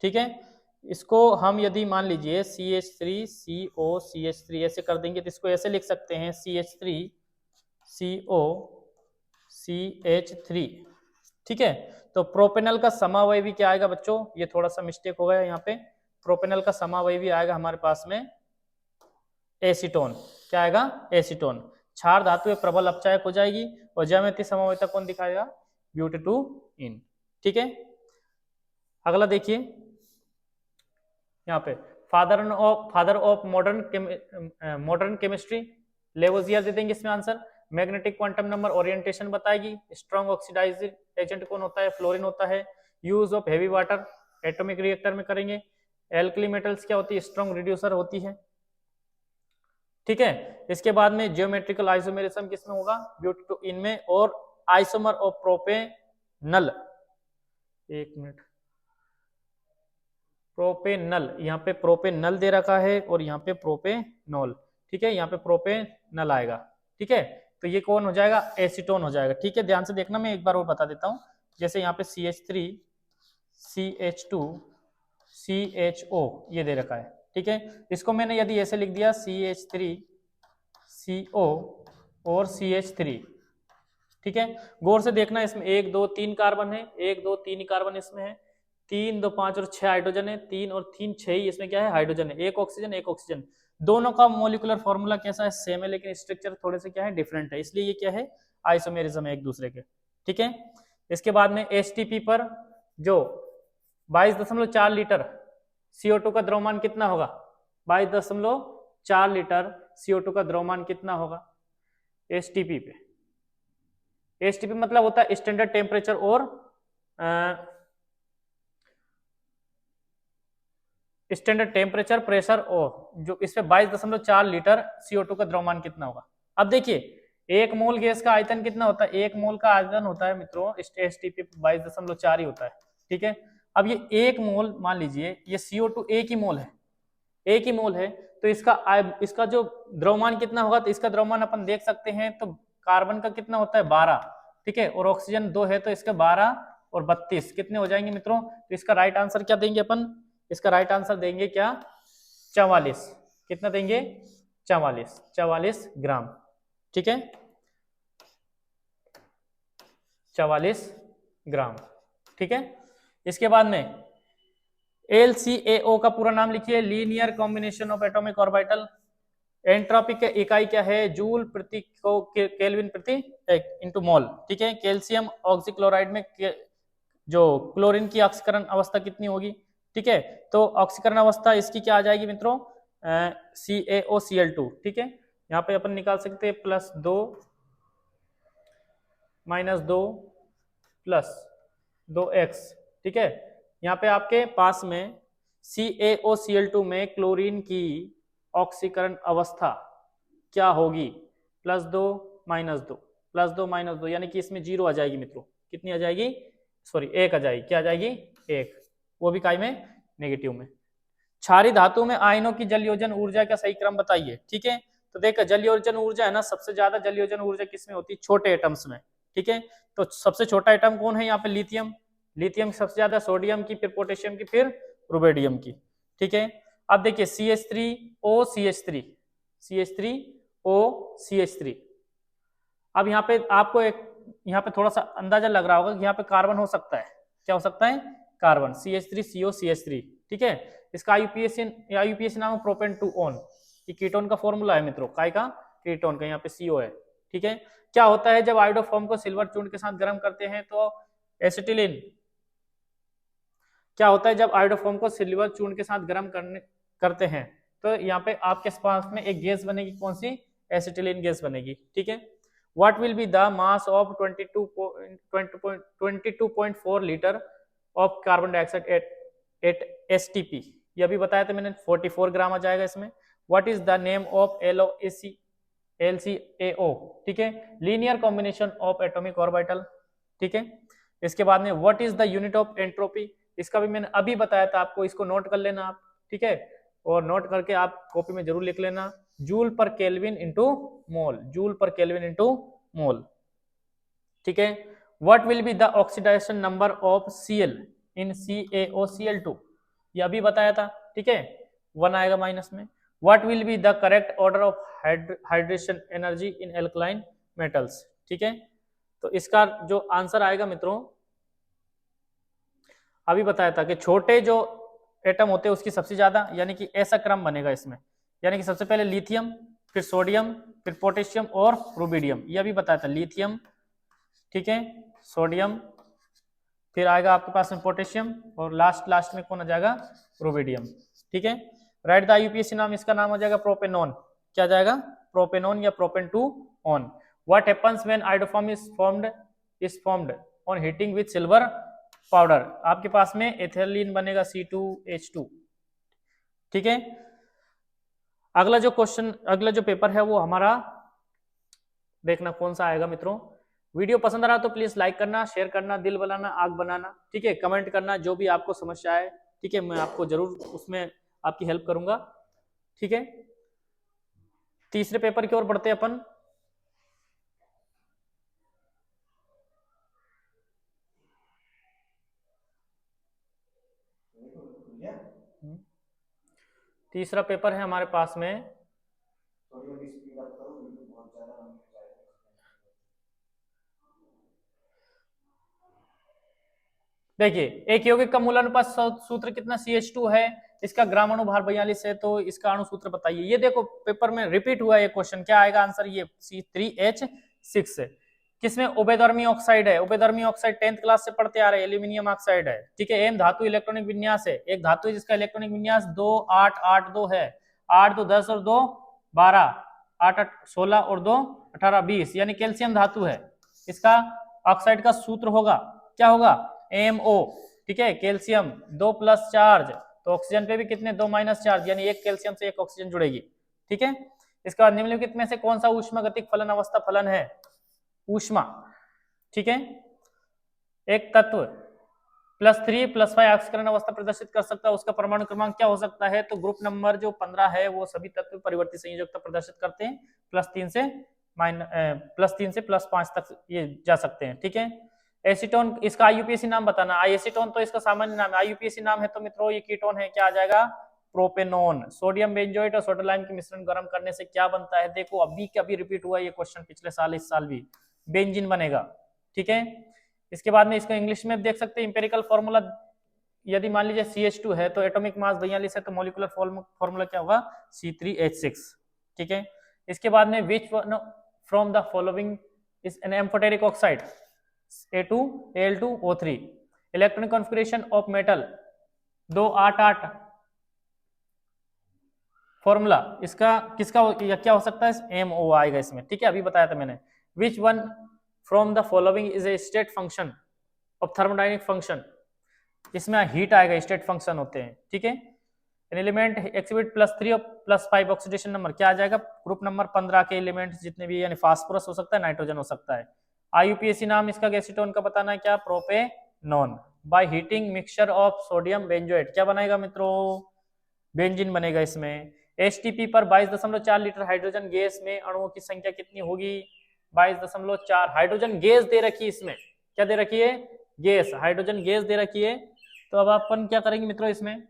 ठीक है। इसको हम यदि मान लीजिए CH3CO CH3 ऐसे कर देंगे तो इसको ऐसे लिख सकते हैं CH3CO CH3। ठीक है। तो प्रोपेनल का समावयवी क्या आएगा बच्चों, ये थोड़ा सा मिस्टेक हो गया यहाँ पे, प्रोपेनल का समावयवी आएगा हमारे पास में एसीटोन, क्या आएगा, एसीटोन। क्षार धातु प्रबल अपचायक हो जाएगी और ज्यामितीय समवायता कौन दिखाएगा, ब्यूट टू इन। ठीक है। अगला देखिए यहाँ पे, father of modern chemistry, Lavoisier दे देंगे इसमें answer. Magnetic quantum number orientation बताएगी। स्ट्रॉन्ग ऑक्सीडाइजिंग एजेंट कौन होता है, फ्लोरीन होता है। Use of heavy water, atomic reactor में करेंगे। एल्कली मेटल्स क्या होती है, स्ट्रॉन्ग रिड्यूसर होती है। ठीक है। इसके बाद में जियोमेट्रिकल आइसोमेरिज्म किसमें होगा, ब्यूट टू इन में। और आइसोमर ऑफ प्रोपेनल, एक मिनट, प्रोपेनल, यहाँ पे प्रोपेनल दे रखा है और यहाँ पे प्रोपेनॉल। ठीक है। यहाँ पे प्रोपेनल आएगा। ठीक है। तो ये कौन हो जाएगा, एसीटोन हो जाएगा। ठीक है। ध्यान से देखना, मैं एक बार और बता देता हूँ। जैसे यहाँ पे CH3 CH2 CHO ये दे रखा है। ठीक है। इसको मैंने यदि ऐसे लिख दिया CH3 CO और CH3। ठीक है। गौर से देखना, इसमें 1 2 3 कार्बन है, 1 2 3 कार्बन इसमें है, 3 2 5 और 6 हाइड्रोजन है, 3 और 3 6 ही इसमें क्या है, हाइड्रोजन है। एक ऑक्सीजन एक ऑक्सीजन। दोनों का मॉलिक्यूलर फॉर्मूला कैसा है, सेम है, लेकिन स्ट्रक्चर थोड़े से क्या है, डिफरेंट है, इसलिए ये क्या है, आइसोमेरिज्म है एक दूसरे के। ठीक है। इसके बाद में HTP पर जो 22.4 लीटर CO2 का द्रव्यमान कितना होगा, 22.4 लीटर CO2 का द्रव्यमान कितना होगा HTP पे। HTP मतलब होता है स्टैंडर्ड टेम्परेचर और स्टैंडर्ड टेम्परेचर प्रेशर और जो इस पे 22.4 लीटर CO2 का द्रव्यमान कितना होगा। अब देखिए, एक मोल गैस का आयतन कितना होता है, एक मोल का आयतन होता है मित्रों HTP 22.4 ही होता है। ठीक है। अब ये एक मोल, मान लीजिए ये CO2 एक ही मोल है, एक ही मोल है, तो इसका जो द्रव्यमान कितना होगा, तो इसका द्रव्यमान अपन देख सकते हैं, तो कार्बन का कितना होता है 12। ठीक है। और ऑक्सीजन 2 है, तो इसके 12 और 32 कितने हो जाएंगे मित्रों। तो इसका राइट आंसर क्या देंगे अपन, इसका राइट आंसर देंगे क्या, 44। कितना देंगे, 44 ग्राम। ठीक है, 44 ग्राम। ठीक है। इसके बाद में LCAO का पूरा नाम लिखिए, linear combination of atomic orbital. Entropy की इकाई क्या है, जूल प्रति केल्विन प्रति इंटू मोल। ठीक है। कैल्शियम ऑक्सीक्लोराइड में जो क्लोरीन की ऑक्सीकरण अवस्था कितनी होगी। ठीक है। तो ऑक्सीकरण अवस्था इसकी क्या आ जाएगी मित्रों, CaOCl2। ठीक है। यहाँ पे अपन निकाल सकते हैं +2 -2 +2x। ठीक है। यहाँ पे आपके पास में CaOCl2 में क्लोरीन की ऑक्सीकरण अवस्था क्या होगी, +2 -2 +2 -2, यानी कि इसमें 0 आ जाएगी मित्रों। कितनी आ जाएगी, सॉरी 1 आ जाएगी। क्या आ जाएगी, 1, वो भी काय में, नेगेटिव में। क्षारीय धातु में आयनों की जल योजन ऊर्जा का सही क्रम बताइए। ठीक है। तो देखो, जल योजन ऊर्जा है ना, सबसे ज्यादा जल योजन ऊर्जा किसमें होती है, छोटे एटम्स में। ठीक है। तो सबसे छोटा एटम कौन है यहाँ पे? लिथियम। लिथियम सबसे ज्यादा, सोडियम की, फिर पोटेशियम की, फिर रुबेडियम की, ठीक है। अब देखिए CH3OCH3, CH3OCH3। अब यहाँ पे आपको एक यहाँ पे थोड़ा सा अंदाजा लग रहा होगा कि यहाँ पे कार्बन हो सकता है। क्या हो सकता है? कार्बन, CH3COCH3, ठीक है। इसका आईयूपीएसी नाम है प्रोपेन टू ऑन। ये कीटोन का फॉर्मूला है मित्रों, काय का? कीटोन का, यहाँ पे CO है, ठीक है। क्या होता है जब आयोडोफॉर्म को सिल्वर चूर्ण के साथ गर्म करते हैं तो एसिटिलीन, क्या होता है जब आयोडोफॉर्म को सिल्वर चूर्ण के साथ गर्म करते हैं तो यहाँ पे आपके पास में एक गैस बनेगी, कौन सी? एसिटिलीन गैस बनेगी, ठीक है। What will be the mass of 22.4 litre of carbon dioxide eight STP? ये अभी बताया था मैंने, 44 ग्राम आ जाएगा इसमें। What is the name of LCAO, ठीक है, linear combination of atomic orbital, ठीक है। इसके बाद में what is the unit of entropy? इसका भी मैंने अभी बताया था आपको, इसको नोट कर लेना आप, ठीक है, और नोट करके आप कॉपी में जरूर लिख लेना। जूल पर केल्विन इंटू मोल, जूल पर केल्विन इंटू मोल, ठीक है। What will be the oxidisation number of Cl in CaOCl2? ये अभी बताया था, ठीक है, 1 आएगा माइनस में। What will be the correct order of hydration energy in alkaline metals, ठीक है। तो इसका जो आंसर आएगा मित्रों, अभी बताया था कि छोटे जो एटम होते हैं उसकी सबसे ज्यादा, यानी कि ऐसा क्रम बनेगा इसमें, यानी कि सबसे पहले लिथियम, फिर सोडियम, फिर पोटेशियम और रुबिडियम। ये अभी बताया था, लिथियम, ठीक है, सोडियम, फिर आएगा आपके पास में पोटेशियम, और लास्ट में कौन आ जाएगा? रुबिडियम, ठीक है। राइट द आईयूपीएसी नाम, इसका नाम हो जाएगा प्रोपेनॉन। क्या जाएगा? प्रोपेनॉन या propane two on. What happens when iodoform is formed on heating with silver powder? आपके पास में एथिलीन बनेगा, C2H2, ठीक है। अगला जो पेपर है वो हमारा देखना कौन सा आएगा मित्रों। वीडियो पसंद आ रहा तो प्लीज लाइक करना, शेयर करना, दिल बनाना, आग बनाना, ठीक है, कमेंट करना जो भी आपको समस्या है, ठीक है, मैं आपको जरूर उसमें आपकी हेल्प करूंगा, ठीक है। तीसरे पेपर की ओर बढ़ते हैं अपन। तीसरा पेपर है हमारे पास में, थोड़ी अभी स्पीड अप करो, वीडियो बहुत ज्यादा लंबी हो जाएगी। देखिए एक यौगिक का मूलानुपात सूत्र कितना? CH2 है, इसका ग्राम अणु भार 42 है, तो इसका अणु सूत्र बताइए। ये देखो पेपर में रिपीट हुआ ये क्वेश्चन, क्या आएगा आंसर? ये C3H6 है। किसमें? उभयधर्मी ऑक्साइड है। उभयधर्मी ऑक्साइड 10th क्लास से पढ़ते आ रहे हैं, एल्यूमिनियम ऑक्साइड है, ठीक है। एम धातु इलेक्ट्रॉनिक विन्यास है, एक धातु है जिसका इलेक्ट्रॉनिक विन्यास 2 8 8 2 है। 8 2 10 और 2 12, 8 8 16 और 2 18 20, यानी कैल्शियम धातु है। इसका ऑक्साइड का सूत्र होगा, क्या होगा? MO, ठीक है, कैल्शियम 2 प्लस चार्ज, तो ऑक्सीजन पे भी कितने? 2 माइनस चार्ज, यानी एक कैल्शियम से एक ऑक्सीजन जुड़ेगी, ठीक है। इसके बाद निम्नलिखित में से कौन सा ऊष्मागतिक फलन अवस्था फलन है? ऊष्मा, ठीक है, एक तत्व +3 +5 ऑक्सीकरण अवस्था प्रदर्शित कर सकता है, उसका परमाणु क्रमांक क्या हो सकता है? तो ग्रुप नंबर जो 15 है वो सभी तत्व परिवर्ती संयोजकता प्रदर्शित करते हैं, +3 से +5 तक ये जा सकते हैं, ठीक है। एसीटोन, इसका आईयूपीएसी नाम बताना। एसीटोन तो इसका सामान्य नाम है, आईयूपीएसी नाम है तो मित्रों ये कीटोन है, क्या आ जाएगा? प्रोपेनॉन। सोडियम बेंजोएट और सोडियम के मिश्रण गर्म करने से क्या बनता है? देखो अभी कभी रिपीट हुआ ये क्वेश्चन, पिछले साल, इस साल भी, बेंजीन बनेगा, ठीक है। इसके बाद में इसको इंग्लिश में देख सकते हैं, इंपेरिकल फॉर्मूला, यदि मान लीजिए CH2 है तो एटॉमिक मास 42 है, तो मॉलिक्यूलर फॉर्मूला क्या होगा? C3H6, ठीक है। इसके बाद में which one from the following is an amphoteric oxide? A2Al2O3। Electronic configuration of metal 288 formula, इसका किसका क्या हो सकता है? MO आएगा इसमें, ठीक है, अभी बताया था मैंने। Which one from the following is a state function of thermodynamic function? इसमें हीट आएगा, स्टेट फंक्शन होते हैं, ठीक है। एन एलिमेंट एक्सिबिट +3 और +5 ऑक्सीडेशन नंबर, क्या आ जाएगा? ग्रुप नंबर 15 के एलिमेंट्स जितने भी, यानी फास्फोरस हो सकता है, नाइट्रोजन हो सकता है। आईयूपीएसी नाम इसका एसीटोन का बताना है, क्या? Propanone. By heating mixture of sodium benzoate, क्या बनाएगा मित्रों? बेंजीन बनेगा इसमें। एसटीपी पर 22.4 लीटर हाइड्रोजन गैस में अणुओं की संख्या कितनी होगी? 22.4। हाइड्रोजन गैस दे रखी है इसमें, क्या दे रखी है, गैस, हाइड्रोजन गैस दे रखी है। तो अब अपन क्या करेंगे मित्रों, इसमें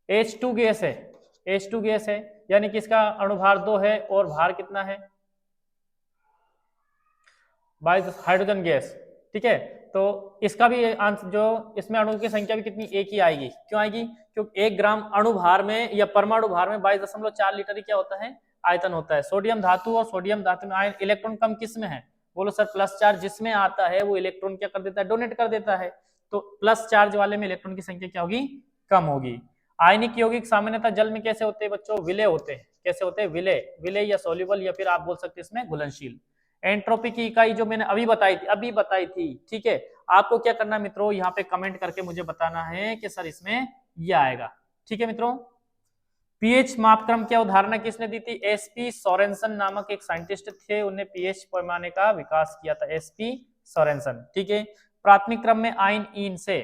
H2 गैस है, H2 गैस है, यानी कि इसका अणुभार 2 है और भार कितना है, 22, हाइड्रोजन गैस, ठीक है। तो इसका भी आंसर, जो इसमें अणु की संख्या भी कितनी, एक ही आएगी। क्यों आएगी, क्योंकि 1 ग्राम अणु भार में या परमाणु भार में 22.4 लीटर ही क्या होता है, आयतन होता है। सोडियम धातु और सोडियम धातु में आयन इलेक्ट्रॉन कम किस में है, बोलो सर प्लस चार्ज जिसमें आता है वो इलेक्ट्रॉन क्या कर देता है, डोनेट कर देता है। तो प्लस चार्ज वाले में इलेक्ट्रॉन की संख्या क्या होगी, कम होगी। आयनिक यौगिक सामान्यतः जल में कैसे होते हैं बच्चों, विलय होते हैं। कैसे होते हैं, विलय, विलय या सोल्यूबल, या फिर आप बोल सकते हैं इसमें घुलनशील। एंट्रोपी की इकाई जो मैंने अभी बताई थी, ठीक है। आपको क्या करना है मित्रों, यहाँ पे कमेंट करके मुझे बताना है कि सर इसमें ये आएगा, ठीक है मित्रों। पीएच मापक्रम क्या उदाहरण किसने दी थी, एसपी सोरेनसन नामक एक साइंटिस्ट थे, उन्हें पीएच पैमाने का विकास किया था, एसपी सोरेनसन, ठीक है। प्राथमिक क्रम में आयन इन से,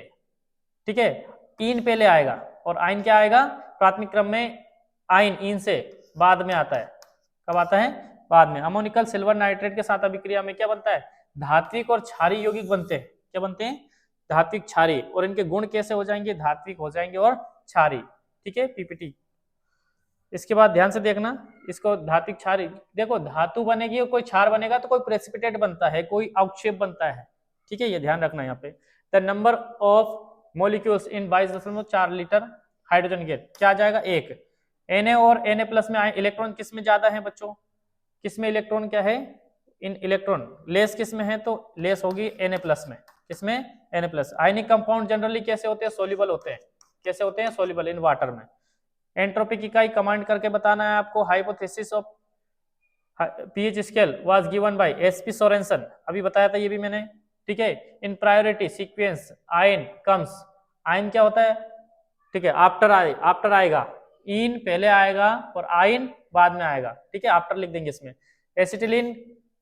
ठीक है, इन पहले आएगा और आयन क्या आएगा, प्राथमिक क्रम में आयन इन से बाद में आता है। कब आता है, बाद में। अमोनिकल सिल्वर नाइट्रेट के साथ अभिक्रिया में क्या बनता है, धात्विक और क्षारीय यौगिक बनते हैं। क्या बनते हैं, धात्विक क्षारीय, और इनके गुण कैसे हो जाएंगे, धात्विक हो जाएंगे और क्षारीय, ठीक है, पीपीटी। इसके बाद ध्यान से देखना इसको, धात्विक क्षारीय, देखो धातु बनेगी और कोई क्षार बनेगा तो कोई प्रेसिपिटेट बनता है, कोई अवक्षेप बनता है, ठीक है, ये ध्यान रखना यहाँ पे। The number of molecules in 22.4 litre hydrogen gas क्या आ जाएगा, 1। Na और Na+ में आए इलेक्ट्रॉन किस में ज्यादा है बच्चों, किस में इलेक्ट्रॉन क्या है, इन इलेक्ट्रॉन लेस किस में है, तो लेस होगी Na+ में, किसमें, Na+। आयनिक कंपाउंड जनरली कैसे होते हैं, सोल्यूबल होते हैं। कैसे होते हैं, सोल्यूबल इन वाटर में। एंट्रोपी की इकाई कमांड करके बताना है आपको। Hypothesis of pH scale was given by SP Sorensen, अभी बताया था ये भी मैंने, ठीक है। इन priority sequence ion comes, ion क्या होता है, ठीक है, आफ्टर आएगा, इन पहले आएगा और आयन बाद में आएगा, ठीक है, आफ्टर लिख देंगे इसमें। Acetylene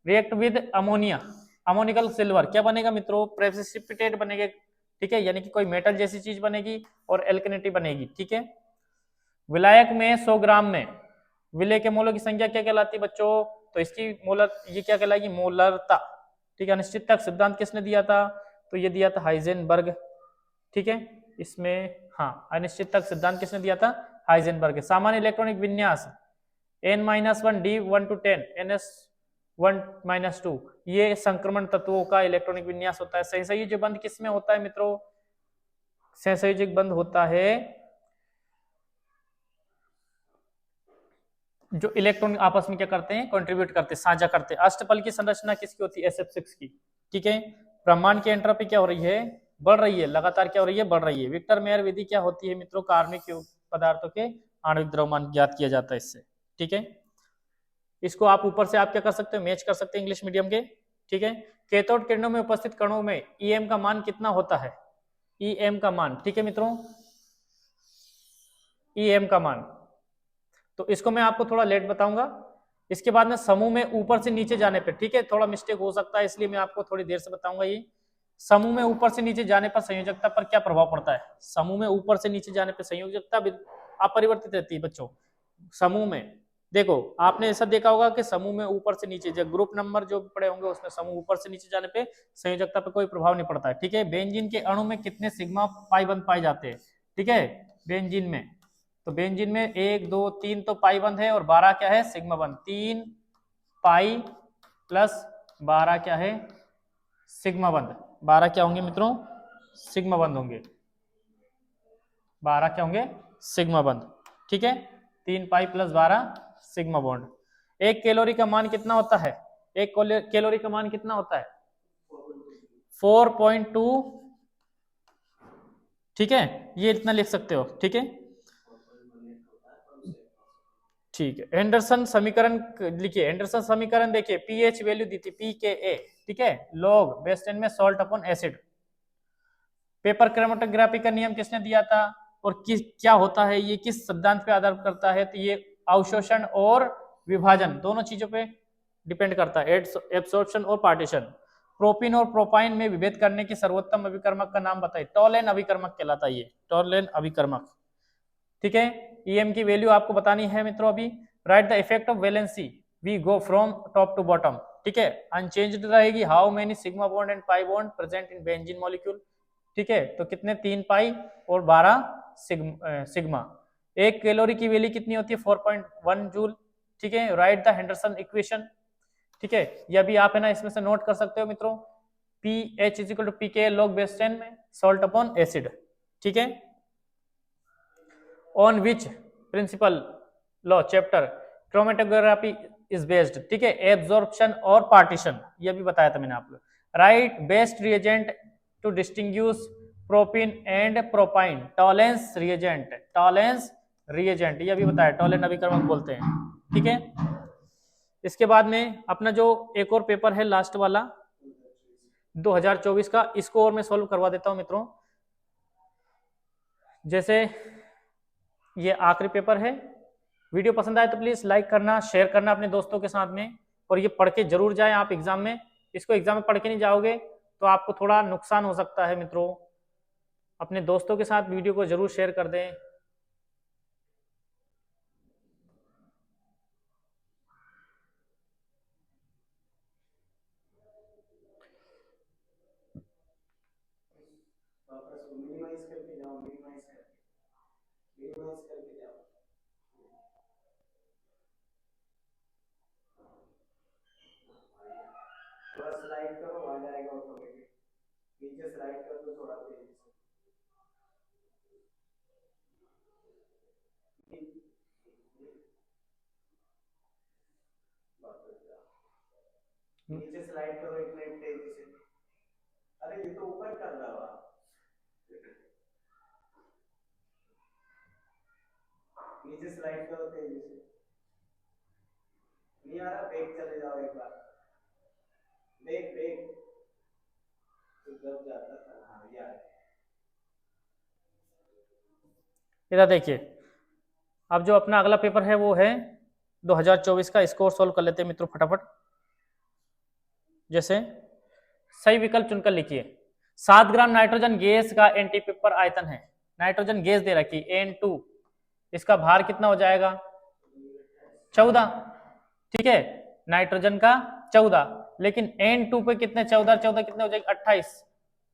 react with ammonia, ammoniacal silver क्या बनेगा मित्रों, प्रेसिपिटेट बनेगा, ठीक है, यानी कि कोई मेटल जैसी चीज बनेगी और एल्केनिटी बनेगी, ठीक है। विलायक में 100 ग्राम में विलय के मोलों की संख्या क्या कहलाती है बच्चों, तो इसकी मोलर, ये क्या कहलाएगी, मोलरता, ठीक है। अनिश्चितता सिद्धांत किसने दिया था, तो ये दिया था हाइजेनबर्ग, ठीक है। इसमें हाँ, अनिश्चितता सिद्धांत किसने दिया था, हाइजेनबर्ग। सामान्य इलेक्ट्रॉनिक विन्यास n-1 d1 to 10 ns1-2, ये संक्रमण तत्वों का इलेक्ट्रॉनिक विन्यास होता है। सहसंयोजक बंध किसमें होता है मित्रों, सहसंयोजक बंध होता है जो इलेक्ट्रॉन आपस में क्या करते हैं, कंट्रीब्यूट करते हैं, साझा करते हैं। अष्टपल की संरचना किसकी होती है, SF6 की, ठीक है। ब्रह्मांड की एंट्रोपी क्या हो रही है, बढ़ रही है, लगातार क्या हो रही है, बढ़ रही है। विक्टर मेयर विधि क्या होती है मित्रों, कार्बनिक पदार्थों के आणविक द्रव्यमान ज्ञात किया जाता है इससे, ठीक है। इसको आप ऊपर से आप क्या कर सकते हो, मैच कर सकते हैं इंग्लिश मीडियम के, ठीक है। कैथोड किरणों में उपस्थित कणों में EM का मान कितना होता है, EM का मान, ठीक है मित्रों, EM का मान, तो इसको मैं आपको थोड़ा लेट बताऊंगा। इसके बाद में समूह में ऊपर से नीचे जाने पर, ठीक है, थोड़ा मिस्टेक हो सकता है, इसलिए मैं आपको थोड़ी देर से बताऊंगा। ये समूह में ऊपर से नीचे जाने पर संयोजकता पर क्या प्रभाव पड़ता है, समूह में ऊपर से नीचे जाने पर संयोजकता अपरिवर्तित रहती है बच्चों। समूह में देखो, आपने ऐसा देखा होगा कि समूह में ऊपर से नीचे, जब ग्रुप नंबर जो पड़े होंगे उसमें समूह ऊपर से नीचे जाने पे संयोजकता पर कोई प्रभाव नहीं पड़ता है, ठीक है। बेंजीन के अणु में कितने सिग्मा पाई बंध पाए जाते हैं, ठीक है, बेंजीन में, तो बेंजीन में 1 2 3 तो पाई बंध है और 12 क्या है, सिग्मा बंध। 3 पाई प्लस 12 क्या है, सिग्मा बंध। 12 क्या होंगे मित्रों, सिग्मा बंध होंगे, 12 क्या होंगे, सिग्मा बंध, ठीक है। 3 pi plus 12 sigma bond. 1 calorie का मान कितना होता है, 1 कैलोरी का मान कितना होता है, 4.2, ठीक है, ये इतना लिख सकते हो, ठीक है, ठीक है। एंडरसन समीकरण लिखिए, एंडरसन समीकरण देखिए, पीएच वैल्यू दी थी pKa, ठीक है, लॉग बेस 10 में salt upon acid. Paper chromatography का नियम किसने दिया था, और किस क्या होता है ये, किस सिद्धांत पे आधार करता है, तो ये अवशोषण और विभाजन दोनों चीजों पे डिपेंड करता है, एब्सॉर्प्शन और पार्टीशन। प्रोपीन और प्रोपाइन में विभेद करने की सर्वोत्तम अभिकर्मक का नाम बताइए, टॉलेन अभिकर्मक कहलाता है ये, टॉलेन अभिकर्मक, ठीक है। EM की वैल्यू आपको बतानी है मित्रों अभी। Write the effect of valency, we go from top to bottom, ठीक है, अनचेंज्ड रहेगी। How many sigma bond and pi bond present in benzene molecule, ठीक है, तो कितने 3 पाई और 12 सिग्मा। एक कैलोरी की वैल्यू कितनी होती है 4.1 जूल, ठीक है। राइट द हेंडरसन इक्वेशन, ठीक है, ये भी आप है ना इसमें से नोट कर सकते हो मित्रों, P H is equal to P K log base 10 में सॉल्ट अपॉन एसिड, ठीक है। On which principle law chapter chromatography is based, ठीक है, एब्जॉर्प्शन और पार्टीशन, ये भी बताया था मैंने आपको। Write best reagent to distinguish propene and propyne, Tollens reagent, Tollens reagent ये भी बताया, टॉलेंट अभिकर्मक बोलते हैं, ठीक है। इसके बाद में अपना जो एक और पेपर है लास्ट वाला 2024 का, इसको और मैं सॉल्व करवा देता हूं मित्रों। जैसे ये आखिरी पेपर है, वीडियो पसंद आए तो प्लीज लाइक करना, शेयर करना अपने दोस्तों के साथ में, और ये पढ़ के जरूर जाए आप एग्जाम में। इसको एग्जाम में पढ़ के नहीं जाओगे तो आपको थोड़ा नुकसान हो सकता है मित्रों। अपने दोस्तों के साथ वीडियो को जरूर शेयर कर दें। वापस मिनिमाइज करके जाओ, मिनिमाइज करके जाओ। थोड़ा स्लाइड करो, आ जाएगा ऑटोमेटिक। नीचे स्लाइड कर दो थोड़ा तेजी से। नीचे स्लाइड करो एक मिनट तेजी से। अरे ये तो ऊपर कर रहा हो आप। नीचे स्लाइड करो तेजी से। नहीं आ रहा, बैक चले जाओ एक बार, बैक बैक तो दब जाता था। हाँ यार, इधर देखिए, अब जो अपना अगला पेपर है वो है 2024 का, स्कोर सोल्व कर लेते हैं मित्रों फटाफट। जैसे सही विकल्प चुनकर लिखिए। 7 ग्राम नाइट्रोजन गैस का एंटी पेपर आयतन है, नाइट्रोजन गैस दे रखी N2, इसका भार कितना हो जाएगा 14, ठीक है, नाइट्रोजन का 14, लेकिन N2 पे कितने 14 14 कितने हो जाएगा 28।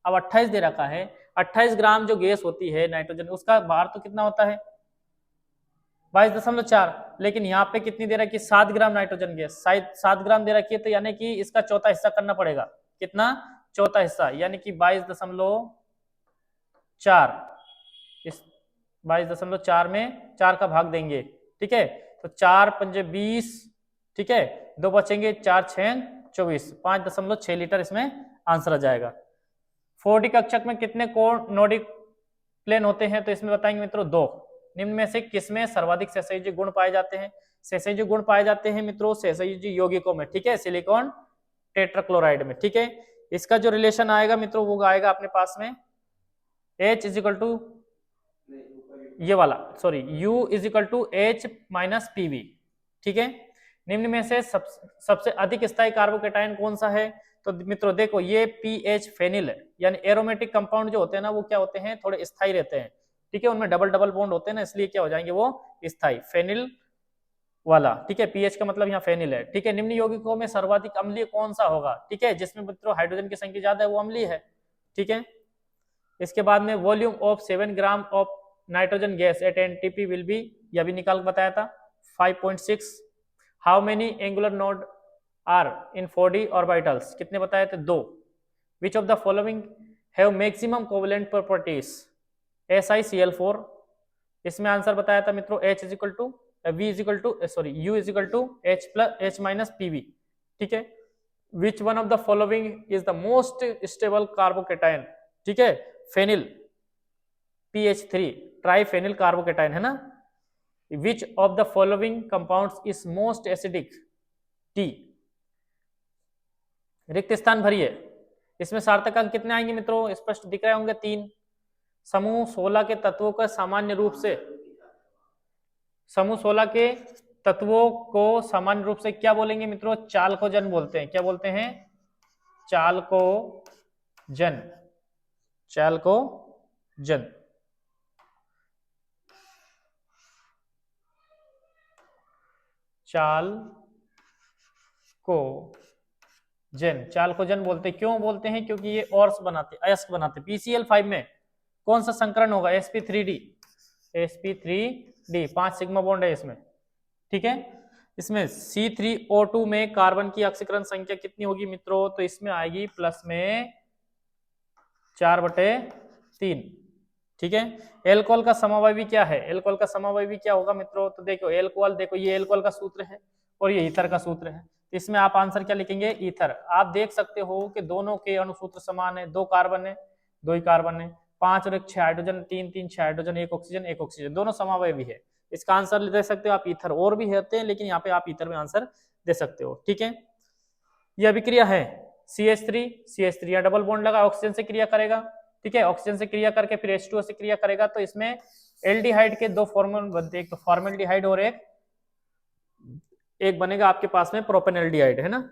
अब 28 दे रखा है, 28 ग्राम जो गैस होती है नाइट्रोजन, उसका भार तो कितना होता है 22.4, लेकिन यहाँ पे कितनी दे रखी है 7 ग्राम नाइट्रोजन गैस, शायद 7 ग्राम दे रखी है, तो यानी कि इसका चौथा हिस्सा करना पड़ेगा। कितना चौथा हिस्सा, यानी कि 22.4, इस 22.4 में 4 का भाग देंगे, ठीक है, तो 4 पंजे 20, ठीक है, 2 बचेंगे, 4 6 24, 5.6 लीटर इसमें आंसर आ जाएगा। 4D कक्षक में कितने कोण नोडिक प्लेन होते हैं, तो इसमें बताएंगे मित्रों 2। निम्न में से किसमें सर्वाधिक सहसंयोजी गुण पाए जाते हैं, सहसंयोजी गुण पाए जाते हैं मित्रों सहसंयोजी यौगिकों में, ठीक है, सिलिकॉन टेट्राक्लोराइड में, ठीक है। इसका जो रिलेशन आएगा मित्रों वो आएगा अपने पास में H इज इक्वल टू ये वाला, sorry U is equal to H minus PV, ठीक है। निम्न में से सबसे अधिक स्थायी कार्बोकेटायन कौन सा है, तो मित्रों देखो ये पीएच फेनिल है, यानी एरोमेटिक कंपाउंड जो होते हैं ना वो क्या होते हैं थोड़े स्थायी रहते हैं, ठीक है, उनमें डबल डबल बॉन्ड होते हैं ना, इसलिए क्या हो जाएंगे वो स्थायी फेनिल वाला, ठीक है, पीएच का मतलब यहाँ फेनिल है, ठीक है। निम्न यौगिकों में सर्वाधिक अम्लीय कौन सा होगा, ठीक है, जिसमें मित्रों हाइड्रोजन की संख्या ज्यादा है वो अम्लीय है, ठीक है। इसके बाद में volume of 7 gram of nitrogen gas at NTP will be, यह भी निकाल बताया था 5.6। How many angular node are in 4D orbitals, कितने बताए थे 2। Which of the following have maximum covalent properties SiCl4, इसमें आंसर बताया था मित्रों H is equal to V is equal to sorry U is equal to H plus H minus PV, ठीक है। Which one of the following is the most stable carbocation, ठीक है, phenyl PH3 ट्राइफेनिल carbocation है ना। विच of the following compounds is most acidic T, रिक्त स्थान भरिए। इसमें सार्थक अंक कितने आएंगे मित्रों, स्पष्ट दिख रहे होंगे 3। समूह 16 के तत्वों का सामान्य रूप से, समूह 16 के तत्वों को सामान्य रूप से क्या बोलेंगे मित्रों, चालकोजन बोलते हैं, क्या बोलते हैं चालकोजन, चालकोजन, चाल को जेन, चालकोजन बोलते हैं। क्यों बोलते हैं? क्योंकि ये ऑर्स बनाते, अयस्क बनाते। PCl5 में कौन सा संकरण होगा? sp3d, sp3d, 5 सिग्मा बॉन्ड है इसमें, ठीक है। इसमें C3O2 में कार्बन की ऑक्सीकरण संख्या कितनी होगी मित्रों? तो इसमें आएगी प्लस में 4/3, ठीक है। एल्कोहल का समावयवी क्या है? एल्कोहल का समावयवी क्या होगा मित्रों? तो देखो एल्कोहल, देखो ये एल्कोहल का सूत्र है और ये ईथर का सूत्र है। इसमें आप आंसर क्या लिखेंगे? ईथर। आप देख सकते हो कि दोनों के अणुसूत्र समान है, 2 कार्बन है, 2 ही कार्बन है, 5 और 1 6 हाइड्रोजन, 3 3 6 हाइड्रोजन, 1 ऑक्सीजन 1 ऑक्सीजन, दोनों समावयवी है। इसका आंसर दे सकते हो आप ईथर। और भी होते हैं लेकिन यहाँ पे आप ईथर में आंसर दे सकते हो, ठीक है। यह अभिक्रिया है CH3 या डबल बॉन्ड लगा, ऑक्सीजन से क्रिया करेगा, ठीक है। ऑक्सीजन से क्रिया करके फिर H2O से क्रिया करेगा, तो इसमें एल्डिहाइड के 2 फॉर्मूले बनते हैं, एक तो फॉर्मेल्डिहाइड और एक बनेगा आपके पास में प्रोपेनल्डिहाइड, है ना।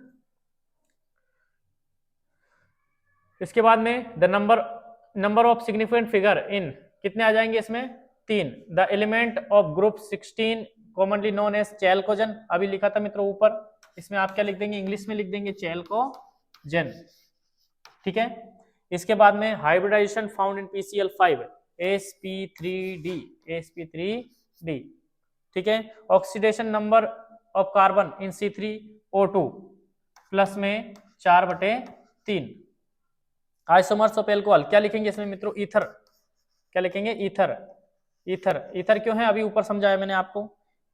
इसके बाद में the number of significant figure in कितने आ जाएंगे इसमें? 3। The element of group 16 commonly known as chalcogen, अभी लिखा था मित्रों ऊपर, इसमें आप क्या लिख देंगे? इंग्लिश में लिख देंगे चैल्कोजन, ठीक है। इसके बाद में हाइब्रिडाइजेशन फाउंड इन PCl5 sp3d, ठीक है। Oxidation number of carbon in C3O2 plus में 4/3। आइसोमर्स ऑफ एल्कोहल क्या लिखेंगे इसमें मित्रों? ईथर, क्या लिखेंगे? ईथर। ईथर क्यों है अभी ऊपर समझाया मैंने आपको।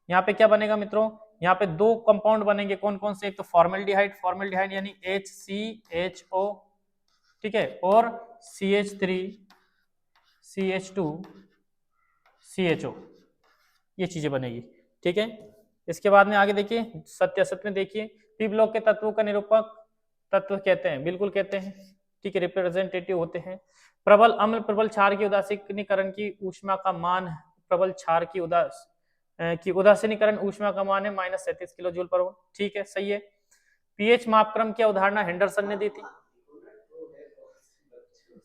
यहाँ पे क्या बनेगा मित्रों? यहाँ पे 2 कंपाउंड बनेंगे, कौन कौन से? एक तो फॉर्मेल्डिहाइड यानी HCHO, ठीक है, और CH3 CH2 CHO, ये चीजें बनेगी, ठीक है। इसके बाद में आगे देखिए, सत्य असत में देखिए, पी ब्लॉक के तत्वों का निरूपक तत्व कहते हैं, बिल्कुल कहते हैं, ठीक है, रिप्रेजेंटेटिव होते हैं। प्रबल अम्ल प्रबल क्षार की उदासीनीकरण की ऊष्मा का मान, प्रबल क्षार की उदासीनीकरण ऊष्मा का मान है -37 किलो जूल पर, ठीक है, सही है। पीएच मापक्रम की अवधारणा हेंडरसन ने दी थी,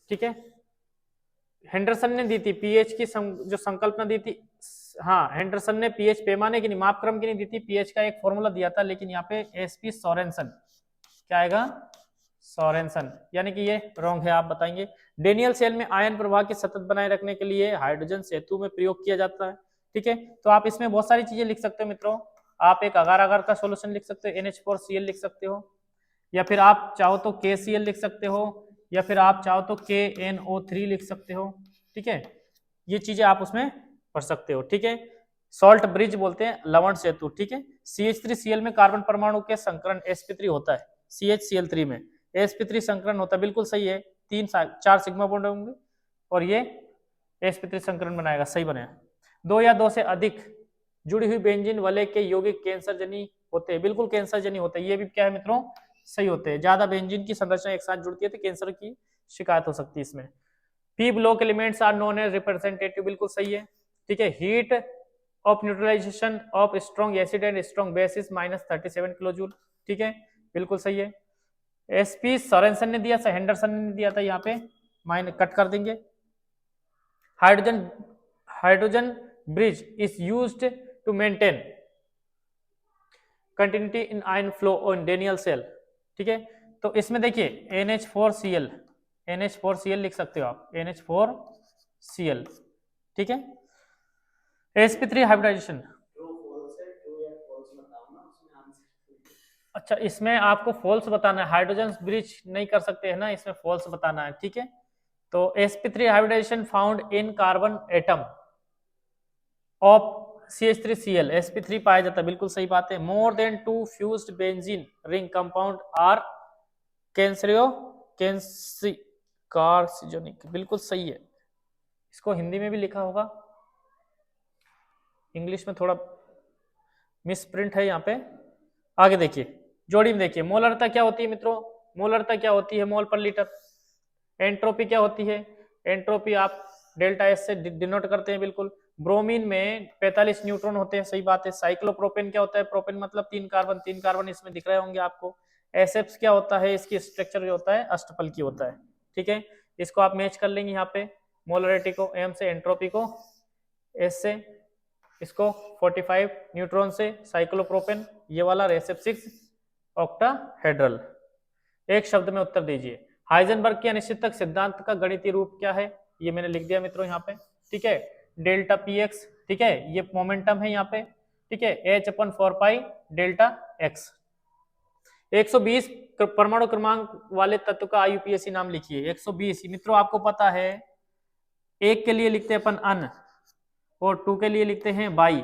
ठीक है, हेंडरसन ने दी थी पीएच की जो संकल्पना दी थी। हाँ, हेंडरसन ने पीएच पैमाने की नहीं, मापक्रम की नहीं दी थी, पीएच का एक फॉर्मूला दिया था, लेकिन यहाँ पे एसपी सोरेनसन, क्या आएगा? सोरेनसन, यानी कि ये रॉन्ग है, आप बताएंगे। डेनियल सेल में आयन प्रवाह की सतत बनाए रखने के लिए हाइड्रोजन सेतु में प्रयोग किया जाता है, ठीक है। तो आप इसमें बहुत सारी चीजें लिख सकते हो मित्रों। आप एक अगार अगार का सोल्यूशन लिख सकते हो, NH4Cl लिख सकते हो, या फिर आप चाहो तो KCl लिख सकते हो, या फिर आप चाहो तो KNO3 लिख सकते हो, ठीक है। ये चीजें आप उसमें पढ़ सकते हो, ठीक है। सॉल्ट ब्रिज बोलते हैं, लवण सेतु, ठीक है। CH3Cl में कार्बन परमाणु के संकरण sp3 होता है, CHCl3 में sp3 संकरण होता है, बिल्कुल सही है। 4 सिग्मा बॉन्ड होंगे और ये sp3 संकरण बनाएगा, सही बनाया। 2 या 2 से अधिक जुड़ी हुई बेंजीन वलय के यौगिक कैंसर जनी होते हैं, बिल्कुल कैंसर जनी होते हैं, ये भी क्या है मित्रों? सही होते हैं। ज्यादा बेंजीन की संरचना एक साथ जुड़ती है तो कैंसर की शिकायत हो सकती है इसमें। P block elements are known as representative, बिल्कुल सही है, ठीक है। Heat of neutralization of strong acid and strong basis -37 kilo joule, ठीक है, बिल्कुल सही है। एसपी सोरेनसन ने दिया, हेंडरसन ने दिया था, यहाँ पे माइनस कट कर देंगे। Hydrogen bridge is used to maintain continuity in ion flow on Daniell cell, ठीक है। तो इसमें देखिए NH4Cl लिख सकते हो आप, NH4Cl, ठीक है। sp3 हाइब्रिडाइजेशन, अच्छा, इसमें आपको फॉल्स बताना है, हाइड्रोजन ब्रिज नहीं कर सकते है ना, इसमें फॉल्स बताना है, ठीक है। तो sp3 hybridization found in carbon atom of CH3Cl, sp3 पाया जाता है, बिल्कुल सही बात है। More than 2 fused benzene ring compound are carcinogenic, बिल्कुल सही है। इसको हिंदी में भी लिखा होगा, इंग्लिश में थोड़ा मिसप्रिंट है यहाँ पे। आगे देखिए, जोड़ी में देखिए, मोलरता क्या होती है मित्रों? मोलरता क्या होती है? मोल पर लीटर। एंट्रोपी क्या होती है? एंट्रोपी आप डेल्टा एस से डिनोट करते हैं, बिल्कुल। ब्रोमीन में 45 न्यूट्रॉन होते हैं, सही बात है। साइक्लोप्रोपेन क्या होता है? प्रोपेन मतलब 3 कार्बन, 3 कार्बन इसमें दिख रहे होंगे आपको। एसेप्स क्या होता है? इसकी स्ट्रक्चर जो होता है अष्टफल की होता है, ठीक है। इसको आप मैच कर लेंगे यहाँ पे, मोलरिटी को एम से, एंट्रोपी को एस से, इसको 45 न्यूट्रॉन से, साइक्लोप्रोपेन ये वाला, रेसेप 6 ऑक्टाहेड्रल, एक शब्द में उत्तर दीजिए। हाइजेनबर्ग के अनिश्चितता सिद्धांत का गणितीय रूप क्या है? ये मैंने लिख दिया मित्रों यहाँ पे, ठीक है, डेल्टा पी एक्स, ठीक है, ये मोमेंटम है यहाँ पे, ठीक है, H upon 4 pi delta x. 120 परमाणु क्रमांक वाले तत्व का आईयूपीएसी नाम लिखिए। 120 मित्रों आपको पता है, एक के लिए लिखते हैं अपन अन, और 2 के लिए लिखते हैं बाई,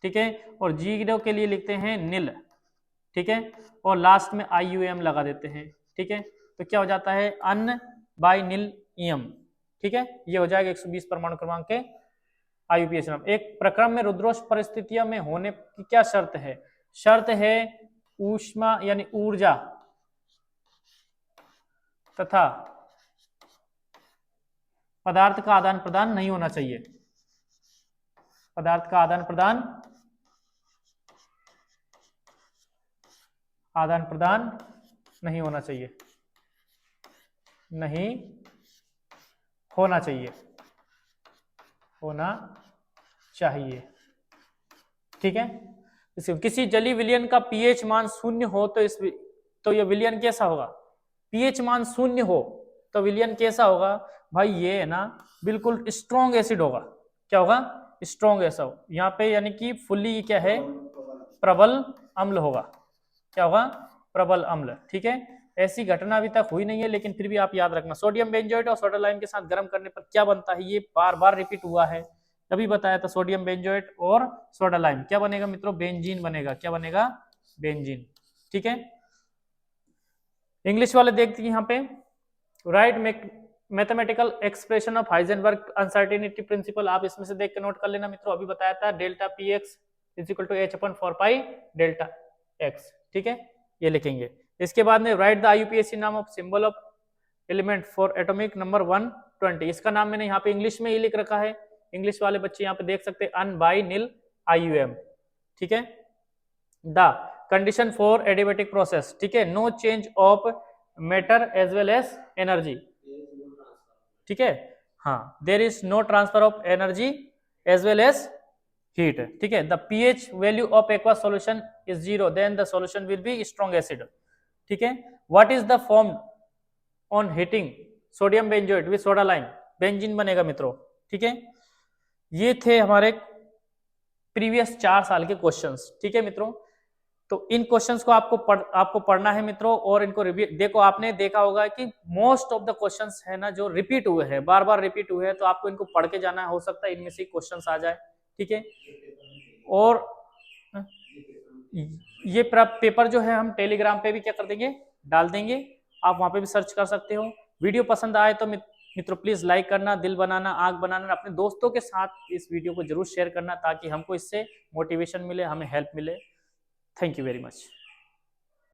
ठीक है, और 0 के लिए लिखते हैं नील, ठीक है, और लास्ट में IUM लगा देते हैं, ठीक है, तो क्या हो जाता है अन बाई नील इम, ठीक है, ये हो जाएगा 120 परमाणु क्रमांक के आईयूपीएसी नाम। एक प्रक्रम में रुद्रोष्म परिस्थितियों में होने की क्या शर्त है? शर्त है ऊष्मा यानी ऊर्जा तथा पदार्थ का आदान प्रदान नहीं होना चाहिए। पदार्थ का आदान प्रदान नहीं होना चाहिए, नहीं होना चाहिए, होना चाहिए, ठीक है। किसी जलीय विलयन का पीएच मान 0 हो तो यह विलयन कैसा होगा? पीएच मान 0 हो तो विलयन कैसा होगा भाई? ये है ना बिल्कुल स्ट्रॉन्ग एसिड होगा। क्या होगा? Strong acid. यहाँ पे यानी कि फुल्ली क्या है? प्रबल अम्ल होगा। क्या होगा? प्रबल अम्ल, ठीक है। ऐसी घटना अभी तक हुई नहीं है, लेकिन फिर भी आप याद रखना, सोडियम बेंजोएट और सोडा लाइम के साथ गर्म करने पर क्या बनता है? ये बार बार रिपीट हुआ है, तभी बताया था। सोडियम बेंजोएट और सोडा लाइम क्या बनेगा मित्रों? बेंजीन बनेगा। क्या बनेगा? बेंजीन, ठीक है। इंग्लिश वाले देखते हैं यहाँ पे, right mathematical expression of Heisenberg uncertainty principle. आप इसमें से देख के नोट कर लेना मित्रों, अभी बताया था delta P X is equal to H upon 4 pi delta X, ठीक है, ये लिखेंगे। इसके बाद में राइट द आईयूपीएसी नाम of symbol of element for atomic number 120। इसका नाम मैंने यहाँ पे इंग्लिश में ही लिख रखा है, इंग्लिश वाले बच्चे यहाँ पे देख सकते हैं, अन बाई नील IUM, ठीक है। The condition for adiabatic process, ठीक है, no change of matter as well as energy, ठीक है, हाँ, there is no transfer of energy as well as heat, ठीक है। The pH value of aqua solution is 0, then the solution will be strong acid, ठीक है। What is the form on heating sodium benzoate with soda lime? Benzene बनेगा मित्रों, ठीक है। ये थे हमारे प्रीवियस 4 साल के क्वेश्चंस, ठीक है मित्रों। तो इन क्वेश्चंस को आपको पढ़ना है मित्रों, और इनको देखो, आपने देखा होगा कि मोस्ट ऑफ द क्वेश्चंस है ना जो रिपीट हुए हैं, बार बार रिपीट हुए हैं, तो आपको इनको पढ़ के जाना, हो सकता है इनमें से क्वेश्चंस आ जाए, ठीक है। और ये पेपर जो है हम टेलीग्राम पे भी क्या कर देंगे, डाल देंगे, आप वहां पे भी सर्च कर सकते हो। वीडियो पसंद आए तो मित्रों प्लीज लाइक करना, दिल बनाना, आंख बनाना, अपने दोस्तों के साथ इस वीडियो को जरूर शेयर करना, ताकि हमको इससे मोटिवेशन मिले, हमें हेल्प मिले। Thank you very much.